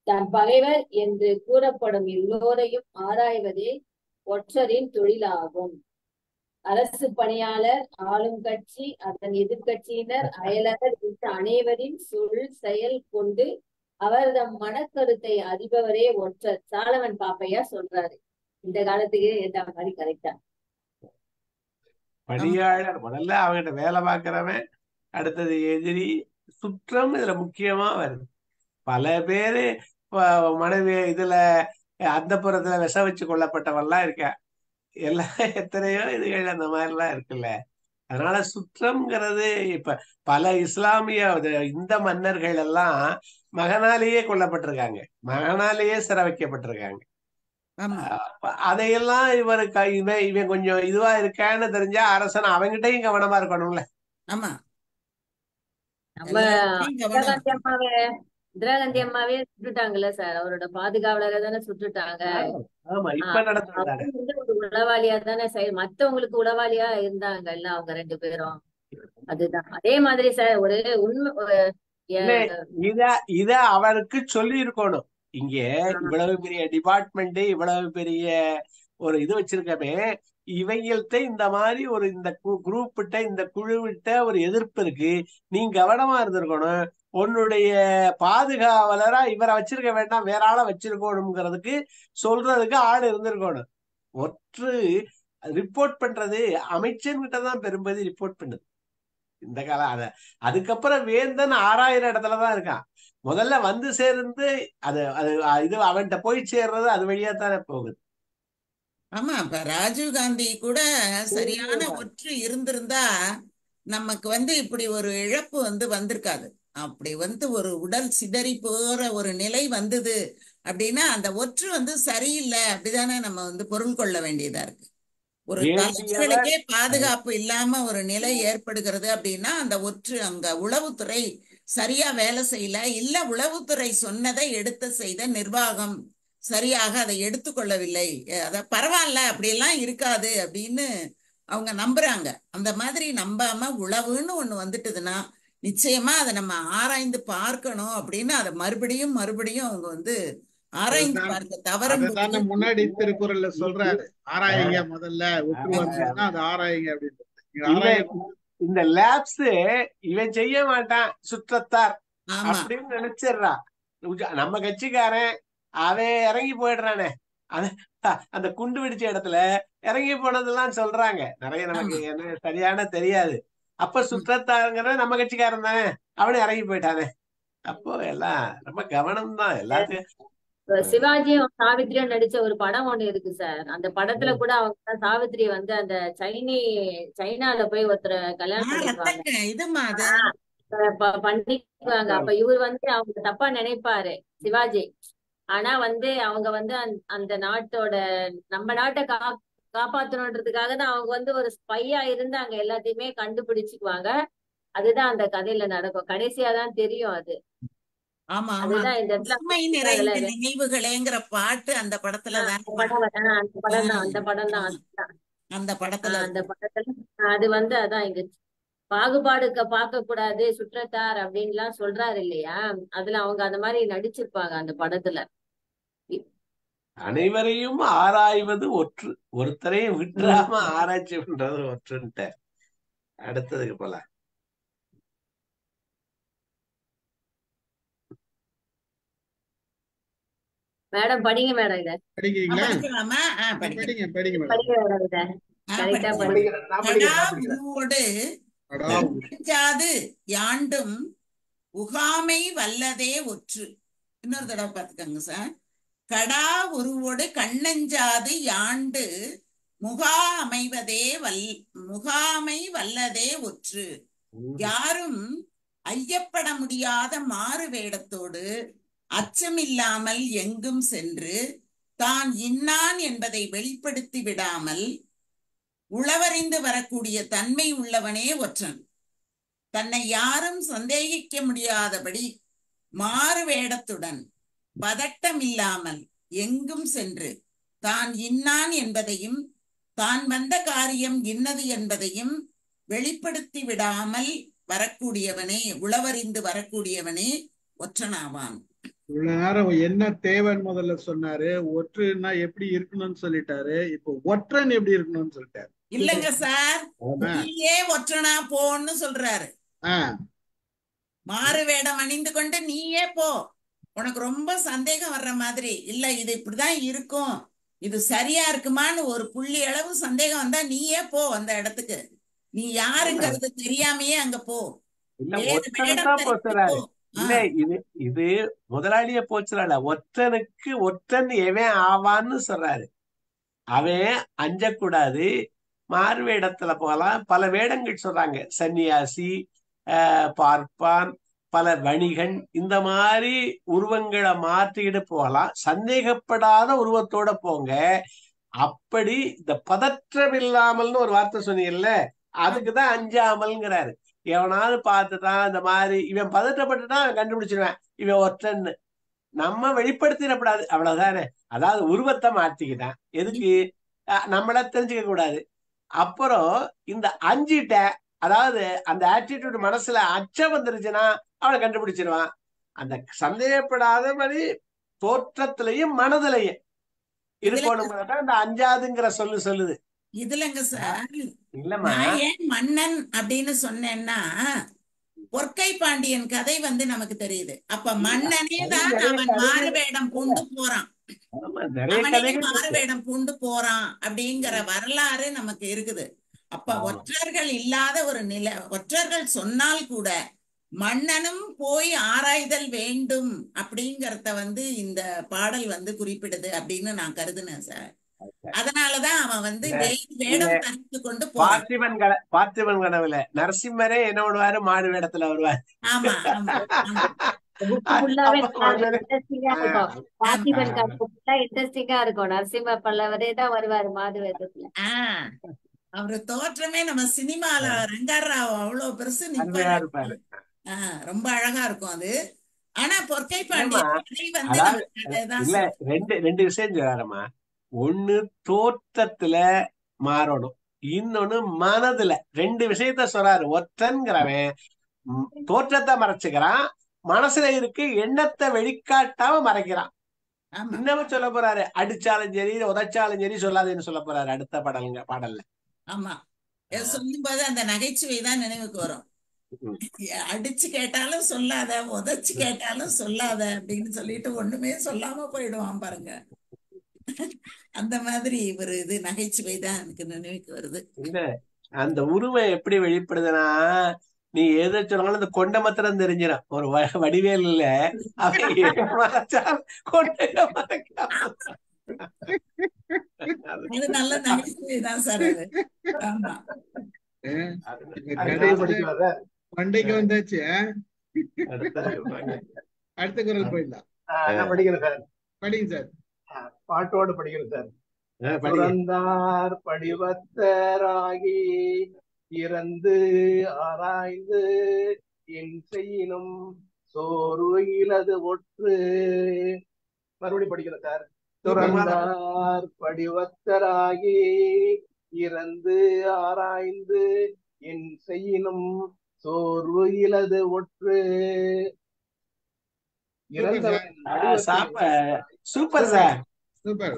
தம் பகைவர் என்று கூறப்படும் எல்லோரையும் ஆராய்வதே ஒற்றரின் தொழிலாகும். அரசு பணியாளர், ஆளும் கட்சி, அதன் எதிர்கட்சியினர், அயலவர் என்ற அனைவரின் சொல் செயல் கொண்டு அவர் தம் மனக்கருத்தை அறிபவரே ஒற்றர். சாலமன் பாப்பையா சொல்றாரு. இந்த காலத்துக்கு ஏற்ற மாதிரி கரெக்டா. பணியாளர் முதல்ல அவங்கிட்ட வேலை பார்க்கிறவன், அடுத்தது எதிரி, சுற்றம் இதுல முக்கியமா வருது. பல பேரு மனைவி இதுல அந்த புறத்துல விஷம் வச்சு கொல்லப்பட்டவன்லாம் இருக்க, எல்லாம் எத்தனையோ இதுகள் அந்த மாதிரி எல்லாம் இருக்குல்ல. அதனால சுற்றம்ங்கிறது இப்ப பல இஸ்லாமிய இந்த மன்னர்கள் எல்லாம் மகனாலேயே கொல்லப்பட்டிருக்காங்க, மகனாலேயே சிறை வைக்கப்பட்டிருக்காங்க. அதையெல்லாம் இவன் கொஞ்சம் இதுவா இருக்கான்னு தெரிஞ்சா அரசன் அவங்கிட்டையும் கவனமா இருக்கணும்ல. ஆமா, நம்ம இந்திராகாந்தி அம்மாவே இந்திராகாந்தி அம்மாவே சுட்டுட்டாங்கல்ல சார், அவரோட பாதுகாவலரை தானே சுட்டுட்டாங்க. ஆமா, இப்ப நடந்தது வந்து ஒரு உளவாளியா தானே மத்தவங்களுக்கு உளவாளியா இருந்தாங்கல்ல அவங்க 2 பேரும். அதுதான் அதே மாதிரி சார் ஒரு உண்மை இத அவருக்கு சொல்லி இருக்கணும். இங்க இவ்வளவு பெரிய டிபார்ட்மெண்ட், இவ்வளவு பெரிய ஒரு இது வச்சிருக்கமே, இவங்கள்ட்ட இந்த மாதிரி ஒரு இந்த குரூப்கிட்ட இந்த குழுவிட்ட ஒரு எதிர்ப்பு இருக்கு, நீ கவனமா இருந்திருக்கணும். உன்னுடைய பாதுகாவலரா இவரை வச்சிருக்க வேண்டாம், வேற ஆளை வச்சிருக்கணுங்கிறதுக்கு சொல்றதுக்கு ஆள் இருந்திருக்கணும். ரிப்போர்ட் பண்றது அமைச்சர்கிட்ட தான் பெரும்பதி ரிப்போர்ட் பண்ணுது இந்த காலம். அதுக்கப்புறம் வேந்தன் 6000 இடத்துலதான் இருக்கான். முதல்ல வந்து சேர்ந்து அது இது அவன்கிட்ட போய் சேர்றது அது வழியா தானே போகுது. ஆமா, இப்ப ராஜீவ் காந்தி கூட சரியான ஒற்று இருந்திருந்தா நமக்கு இப்படி ஒரு இழப்பு வந்திருக்காது. அப்படி ஒரு உடல் சிதறி போற ஒரு நிலை வந்தது அப்படின்னா அந்த ஒற்று சரியில்லை அப்படிதானே நம்ம பொருள் கொள்ள வேண்டியதா இருக்கு. ஒரு தலைவர்களுக்கே பாதுகாப்பு இல்லாம ஒரு நிலை ஏற்படுகிறது அப்படின்னா அந்த ஒற்று அங்க உளவுத்துறை சரியா வேலை செய்யல, இல்ல உளவுத்துறை சொன்னதை எடுத்து செய்த நிர்வாகம் சரியாக அதை எடுத்துக்கொள்ளவில்லை, அத பரவாயில்ல அப்படியெல்லாம் இருக்காது அப்படின்னு அவங்க நம்புறாங்க. அந்த மாதிரி நம்பாம உளவுன்னு ஒண்ணு வந்துட்டுதுன்னா நிச்சயமா அதை நம்ம ஆராய்ந்து பார்க்கணும் அப்படின்னு அதை மறுபடியும் அவங்க ஆராய்ந்து பார்க்க தவறு. முன்னாடி திருக்குறள்ல சொல்றாரு, ஆராயுங்க, முதல்ல ஒற்று வந்ததுன்னா அது ஆராயுங்க அப்படின்னு. இந்த லேப்ஸ் இவன் செய்ய மாட்டான், சுற்றத்தார் அப்படின்னு நினைச்சிடுறான். நம்ம கட்சிக்காரன் அவன் இறங்கி போயிடுறானே, அந்த குண்டு வெடிச்ச இடத்துல இறங்கி போனதெல்லாம் சொல்றாங்க நிறைய, நமக்கு என்ன சரியான தெரியாது. அப்ப சுற்றத்தாருங்கிற நம்ம கட்சிக்காரன் தானே, அவனே இறங்கி போயிட்டானே. அப்போ எல்லாம் ரொம்ப கவனம் தான் எல்லாத்தையும். சிவாஜியும் சாவித்திரியும் நடிச்ச ஒரு படம் ஒண்ணு இருக்கு சார். அந்த படத்துல கூட அவங்க சாவித்திரி அந்த சைனால போய் ஒருத்தரை கல்யாணம் பண்ணிக்குவாங்க. அப்ப இவர் அவங்க தப்பா நினைப்பாரு சிவாஜி. ஆனா அவங்க அந்த நாட்டோட நம்ம நாட்டை காப்பாத்தணுன்றதுக்காக தான் அவங்க ஒரு ஸ்பையா இருந்து அங்க எல்லாத்தையுமே கண்டுபிடிச்சுக்குவாங்க. அதுதான் அந்த கதையில நடக்கும். கடைசியாதான் தெரியும் அது. ஆமா, அதுதான் இந்த நினைவுகளேங்கிற பாட்டு அந்த படத்துலதான். அந்த படத்துல அது அதான் இங்க பாகுபாடு பார்க்க கூடாது, சுற்றத்தார் அப்படின்லாம் சொல்றாரு இல்லையா, அதுல அவங்க அந்த மாதிரி நடிச்சிருப்பாங்க அந்த படத்துல. அனைவரையும் ஆராய்வது ஒற்று, ஒருத்தரையும் விட்டுறாம ஆராய்ச்சி பண்றது ஒற்றுன்ட்டு. அடுத்ததுக்கு போல மேடம் படிங்க மேடம், இத படிக்கிறீங்களா? யாண்டும் உகாமை வல்லதே ஒற்று. இன்னொரு தடவை பாத்துக்கோங்க சார். கடா உருவோடு கண்ணஞ்சாது யாண்டு முகாமை வல்லதே ஒற்று. யாரும் ஐயப்பட முடியாத மாறு வேடத்தோடு அச்சமில்லாமல் எங்கும் சென்று தான் இன்னான் என்பதை வெளிப்படுத்தி விடாமல் உளவறிந்து வரக்கூடிய தன்மை உள்ளவனே ஒற்றன். தன்னை யாரும் சந்தேகிக்க முடியாதபடி மாறு வேடத்துடன் பதட்டமில்லாமல் எங்கும் சென்று தான் இன்னான் என்பதையும் தான் வந்த காரியம் இன்னது என்பதையும் வெளிப்படுத்தி விடாமல் வரக்கூடியவனே, உளவறிந்து வரக்கூடியவனே ஒற்றனாவான். இவ்வளவு நேரம் என்ன தேவைன்னு முதல்ல சொன்னாரு, ஒற்றுன்னா எப்படி இருக்கணும்னு சொல்லிட்டாரு. இப்போ ஒற்றன் எப்படி இருக்கணும்னு சொல்லிட்டாரு. இல்லங்க சார், நீயே ஒற்றனா போன்னு சொல்றாரு. மாறு வேடம் அணிந்து கொண்டு நீயே போ, உனக்கு ரொம்ப சந்தேகம் வர்ற மாதிரி இல்ல, இது இப்படிதான் இருக்கும், இது சரியா இருக்குமான்னு ஒரு புள்ளி அளவு சந்தேகம் வந்தா நீயே போ அந்த இடத்துக்கு. நீ யாருங்கிறது தெரியாமையே அங்க போ. இல்ல வேறு ஒற்றன் வேடம் தான் தரித்து போச்சுறாரு. போ. இல்ல இது இது முதலாளிய போச்சுறால, ஒற்றனுக்கு ஒற்றன் எவன் ஆவான்னு சொல்றாரு. அவன் அஞ்சக்கூடாது, மாறு வேடத்துல போகலாம். பல வேடங்கள் சொல்றாங்க, சன்னியாசி, பார்ப்பான், பல வணிகன், இந்த மாதிரி உருவங்களை மாற்றிக்கிட்டு போகலாம். சந்தேகப்படாத உருவத்தோட போங்க. அப்படி இந்த பதற்றம் இல்லாமல்னு ஒரு வார்த்தை சொன்னீங்கல்ல, அதுக்குதான் அஞ்சாமல்ங்கிறாரு. எவனாவது பார்த்துட்டான் இந்த மாதிரி, இவன் பதற்றப்பட்டுட்டான், அவன் கண்டுபிடிச்சிருவேன் இவன் ஒற்றன்னு. நம்ம வெளிப்படுத்திடக்கூடாது, அவ்வளவுதானே. அதாவது உருவத்தை மாத்திக்கிட்டான், எதுக்கு நம்மள தெரிஞ்சுக்க கூடாது. அப்புறம் இந்த அஞ்சிட்ட, அதாவது அந்த ஆட்டிடியூட் மனசுல அச்சம் வந்துருச்சுன்னா அவனை கண்டுபிடிச்சிருவான். அந்த சந்தேகப்படாதபடி தோற்றத்திலையும் மனதிலையும் இருக்கணும். அந்த அஞ்சாதுங்கிற சொல்லுது. இதுலங்க சார், இல்லம்மா, நான் ஏன் மன்னன் அப்படின்னு சொன்னேன்னா, பொற்கை பாண்டியன் கதை நமக்கு தெரியுது. அப்ப மன்னனே தான் அவன் மாறு வேடம் பூண்டு போறான், அவனே மாறு வேடம் பூண்டு போறான் அப்படிங்கிற வரலாறு நமக்கு இருக்குது. அப்ப ஒற்றர்கள் இல்லாத ஒரு நிலை, ஒற்றர்கள் சொன்னால் கூட மன்னனும் போய் ஆராய்தல் வேண்டும் அப்படிங்கறத இந்த பாடல் குறிப்பிடுது அப்படின்னு நான் கருதுனேன் சார். அதனாலதான் அவன் வேடம் தரித்து கொண்டு போறான். பார்த்திபன் கனவுல நரசிம்மரே என்ன பண்ணுவாரு, மாடு வேடத்துல வருவார். ஆமா ஆமா இன்ட்ரெஸ்டிங்கா இருக்கும். நரசிம்ம பல்லவரே தான் வருவாரு மாது வேடத்துல. அவரு தோற்றமே நம்ம சினிமால ரங்கராவ் அவ்வளவு பெருசு நிப்பாரு, ரொம்ப அழகா இருக்கும் அது. ஆனா பொற்கை பாண்டியன் இல்ல, ரெண்டு விஷயம் சொல்றாருமா. ஒண்ணு தோற்றத்துல மாறணும், இன்னொன்னு மனதுல. ரெண்டு விஷயத்த சொல்றாரு. ஒற்றன்கிறவன் தோற்றத்தை மறைச்சுக்கிறான், மனசுல இருக்கு எண்ணத்தை வெளிக்காட்டாம மறைக்கிறான். இன்னமும் சொல்ல போறாரு, அடிச்சாலும் சரி உதைச்சாலும் சரி சொல்லாதுன்னு சொல்ல போறாரு அடுத்த பாடல்ல. ஆமா, சொல்லும்போது அந்த நகைச்சுவை தான் நினைவுக்கு வரும். அடிச்சு கேட்டாலும் சொல்லாத, உதைச்சு கேட்டாலும் சொல்லாத அப்படின்னு சொல்லிட்டு ஒண்ணுமே சொல்லாம போயிடுவான் பாருங்க. அந்த மாதிரி ஒரு இது நகைச்சுவை தான் எனக்கு நினைவுக்கு வருது. இல்ல, அந்த உருவம் எப்படி வெளிப்படுதுன்னா, நீ எதை சொன்னாலும் இந்த கொண்ட மாத்திரம் தெரிஞ்சிடும். ஒரு வடிவேல் இல்ல, அது நல்ல நகைச்சுவை தான் சார் அது. ஆமா, பண்டைக்கு வந்தாச்சு. அடுத்த குரல் போயிடலாம். படிக்கிறேன் சார், படிங்க சார். பாட்டோடு படிக்கிறேன் சார். துறந்தார் படிவத்தராகி இறந்து ஆராய்ந்து என் செய்யினும் சோர்வையிலது ஒற்று. மறுபடியும் படிக்கிறேன் சார். துறந்தார் படிவத்தராகி இறந்து ஆராய்ந்து என் செய்யினும் சோர்வையிலது ஒற்று. Super sir, super.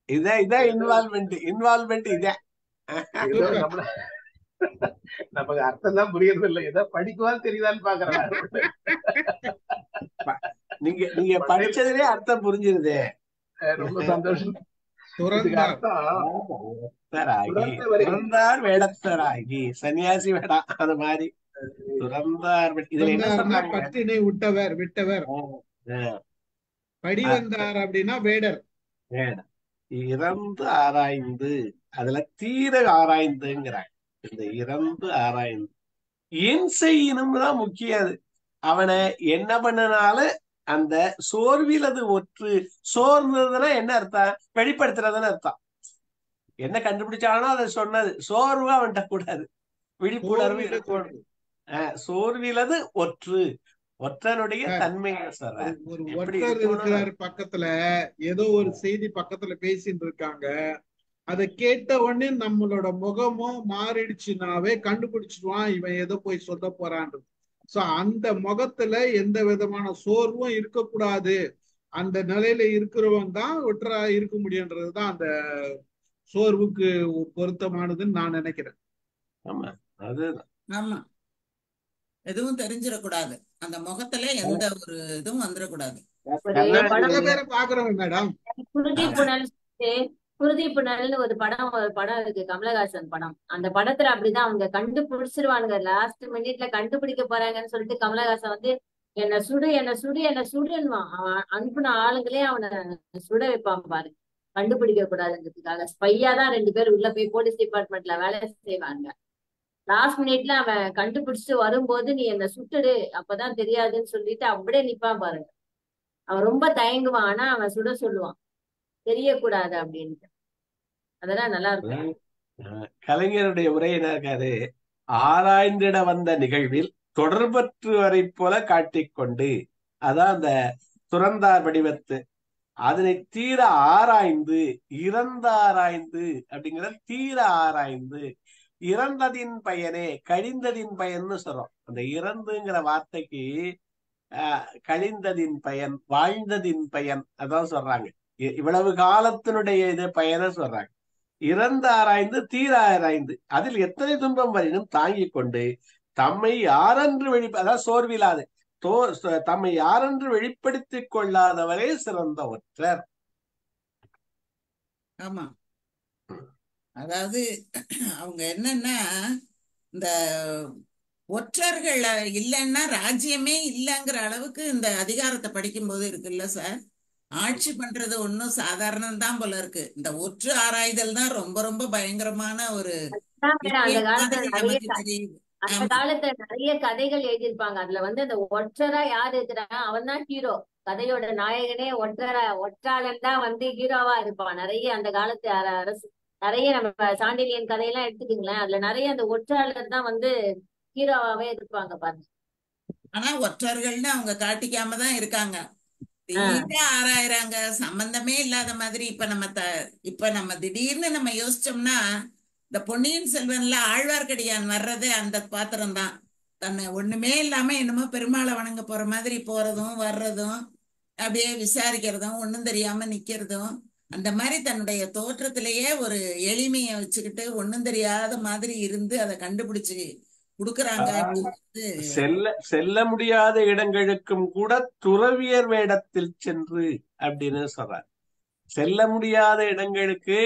இதான் இன்வால்வ்மெண்ட் இதான். நமக்கு அர்த்தம் தான் புரியறது இல்லை, ஏதோ படிக்குவான்னு தெரியுதான்னு பாக்குறேன். நீங்க படிச்சதுலே அர்த்தம் புரிஞ்சிருது, ரொம்ப சந்தோஷம். துறந்தார் வேடத்தராகி, சன்னியாசி வேடம் அது மாதிரி. துறந்தார் இதுல என்ன சொன்னாங்க, பற்றினை விட்டவர். படிவந்தார் அப்படின்னா வேடர். இறந்து ஆராய்ந்து, அதுல தீர ஆராய்ந்துங்கிறாங்க. இந்த இறந்து ஆராய்ந்து என் செய்யணும் தான் முக்கியம். அது அவனை என்ன பண்ணனாலும் அந்த சோர்விலது ஒற்று. சோர்ந்ததுன்னா என்ன அர்த்தம், வெளிப்படுத்துறதுன்னு அர்த்தம். என்ன கண்டுபிடிச்சானோ அதை சொன்னது. சோர்வு அவன்கிட்ட கூடாது, விழிப்புணர்வு இருக்கணும். சோர்விலது ஒற்று, ஒற்றனுடைய தன்மையை சொல்ற. ஒரு ஒற்றர் இருக்கிறாரு பக்கத்துல, ஏதோ ஒரு செய்தி பக்கத்துல பேசிட்டு இருக்காங்க, அதை கேட்ட உடனே நம்மளோட முகமும் மாறிடுச்சுனாவே கண்டுபிடிச்சிடுவான் இவன் ஏதோ போய் சொல்ல போறான்றது. சோ அந்த முகத்துல எந்த விதமான சோர்வும் இருக்கக்கூடாது. அந்த நிலையில இருக்கிறவன் தான் ஒற்றரா இருக்க முடியுன்றதுதான் அந்த சோர்வுக்கு பொருத்தமானதுன்னு நான் நினைக்கிறேன். ஆமா, அதுதான். ஆமா, எதுவும் தெரிஞ்சிடக்கூடாது, அந்த முகத்துல எந்த ஒரு இதுவும் வந்துடக்கூடாது. பாக்குறோம் மேடம். குருதி புனல்னு ஒரு படம் இருக்கு, கமலஹாசன் படம். அந்த படத்துல அப்படிதான் அவங்க கண்டுபிடிச்சிருவானுங்க. லாஸ்ட் மினிட்ல கண்டுபிடிக்க போறாங்கன்னு சொல்லிட்டு கமலஹாசன் வந்து என்ன சுடு என்ன சுடு என்ன சுடுன்னுவான். அவன் அனுப்புன ஆளுங்களே அவனை சுட வைப்பான் பாரு, கண்டுபிடிக்க கூடாதுன்றதுக்காக. ஸ்பையா தான் 2 பேர் உள்ள போய் போலீஸ் டிபார்ட்மெண்ட்ல வேலை செய்வாங்க. லாஸ்ட் மினிட்ல அவன் கண்டுபிடிச்சிட்டு வரும்போது நீ என்ன சுட்டுடு அப்பதான் தெரியாதுன்னு சொல்லிட்டு அப்படியே நிப்பான் பாருங்க. அவன் ரொம்ப தயங்குவான், ஆனா அவன் சுட சொல்லுவான் தெரியக்கூடாது அப்படின்ட்டு. அதெல்லாம் நல்லா இருக்கும். கலைஞருடைய உரை என்ன இருக்காரு, ஆராய்ந்திட வந்த நிகழ்வில் தொடர்பற்று வரை போல காட்டிக்கொண்டு, அதான் அந்த துறந்தார் வடிவத்து, அதனை தீர ஆராய்ந்து இறந்தாராய்ந்து அப்படிங்கிற தீர ஆராய்ந்து இறந்ததின் பயனே கழிந்ததின் பயன்னு சொல்றோம். அந்த இறந்துங்கிற வார்த்தைக்கு கழிந்ததின் பயன் வாழ்ந்ததின் பயன் அதான் சொல்றாங்க. இவ்வளவு காலத்தினுடைய இது பயனை சொல்றாங்க. இறந்து ஆராய்ந்து தீர ஆராய்ந்து அதில் எத்தனை துன்பம் வரினும் தாங்கிக் கொண்டு தம்மை யாரென்று அதாவது சோர்வில்லாது தம்மை யாரென்று வெளிப்படுத்திக் கொள்ளாதவரே சிறந்த ஒற்றர். ஆமா, அதாவது அவங்க என்னன்னா இந்த ஒற்றர்கள் இல்லைன்னா ராஜ்யமே இல்லைங்கிற அளவுக்கு இந்த அதிகாரத்தை படிக்கும்போது இருக்குல்ல சார், ஆட்சி பண்றது ஒன்றும் சாதாரணம் தான் போல இருக்கு. இந்த ஒற்று ஆராய்தல் தான் ரொம்ப ரொம்ப பயங்கரமான ஒரு அந்த காலத்துல நிறைய நமக்கு தெரியுது. அந்த காலத்துல நிறைய கதைகள் எழுதியிருப்பாங்க. அதுல வந்து அந்த ஒற்றரா யாரு இருக்கிறான், அவன் தான் ஹீரோ. கதையோட நாயகனே ஒற்றாளன் தான் வந்து ஹீரோவா இருப்பான். நிறைய அந்த காலத்து அரசு நிறைய நம்ம சாண்டிலியன் கதையெல்லாம் எடுத்துக்கீங்களேன், அதுல நிறைய அந்த ஒற்றாளர் தான் வந்து ஹீரோவாவே இருப்பாங்க பாருங்க. ஆனா ஒற்றர்கள்னு அவங்க காட்டிக்காம தான் இருக்காங்க, திடீர்னு ஆராயிறாங்க சம்பந்தமே இல்லாத மாதிரி. இப்ப நம்ம திடீர்னு நம்ம யோசிச்சோம்னா, இந்த பொன்னியின் செல்வன்ல ஆழ்வார்க்கடியான் வர்றது அந்த பாத்திரம் தான். தன்னை ஒண்ணுமே இல்லாம என்னமோ பெருமாளை வணங்க போற மாதிரி போறதும் வர்றதும், அப்படியே விசாரிக்கிறதும், ஒண்ணும் தெரியாம நிக்கிறதும், அந்த மாதிரி தன்னுடைய தோற்றத்திலேயே ஒரு எளிமையை வச்சுக்கிட்டு ஒண்ணும் தெரியாத மாதிரி இருந்து அதை கண்டுபிடிச்சு கொடுக்குறாங்க. செல்ல முடியாத இடங்களுக்கும் கூட துறவியர் வேடத்தில் சென்று அப்படின்னு சொல்றாரு. செல்ல முடியாத இடங்களுக்கு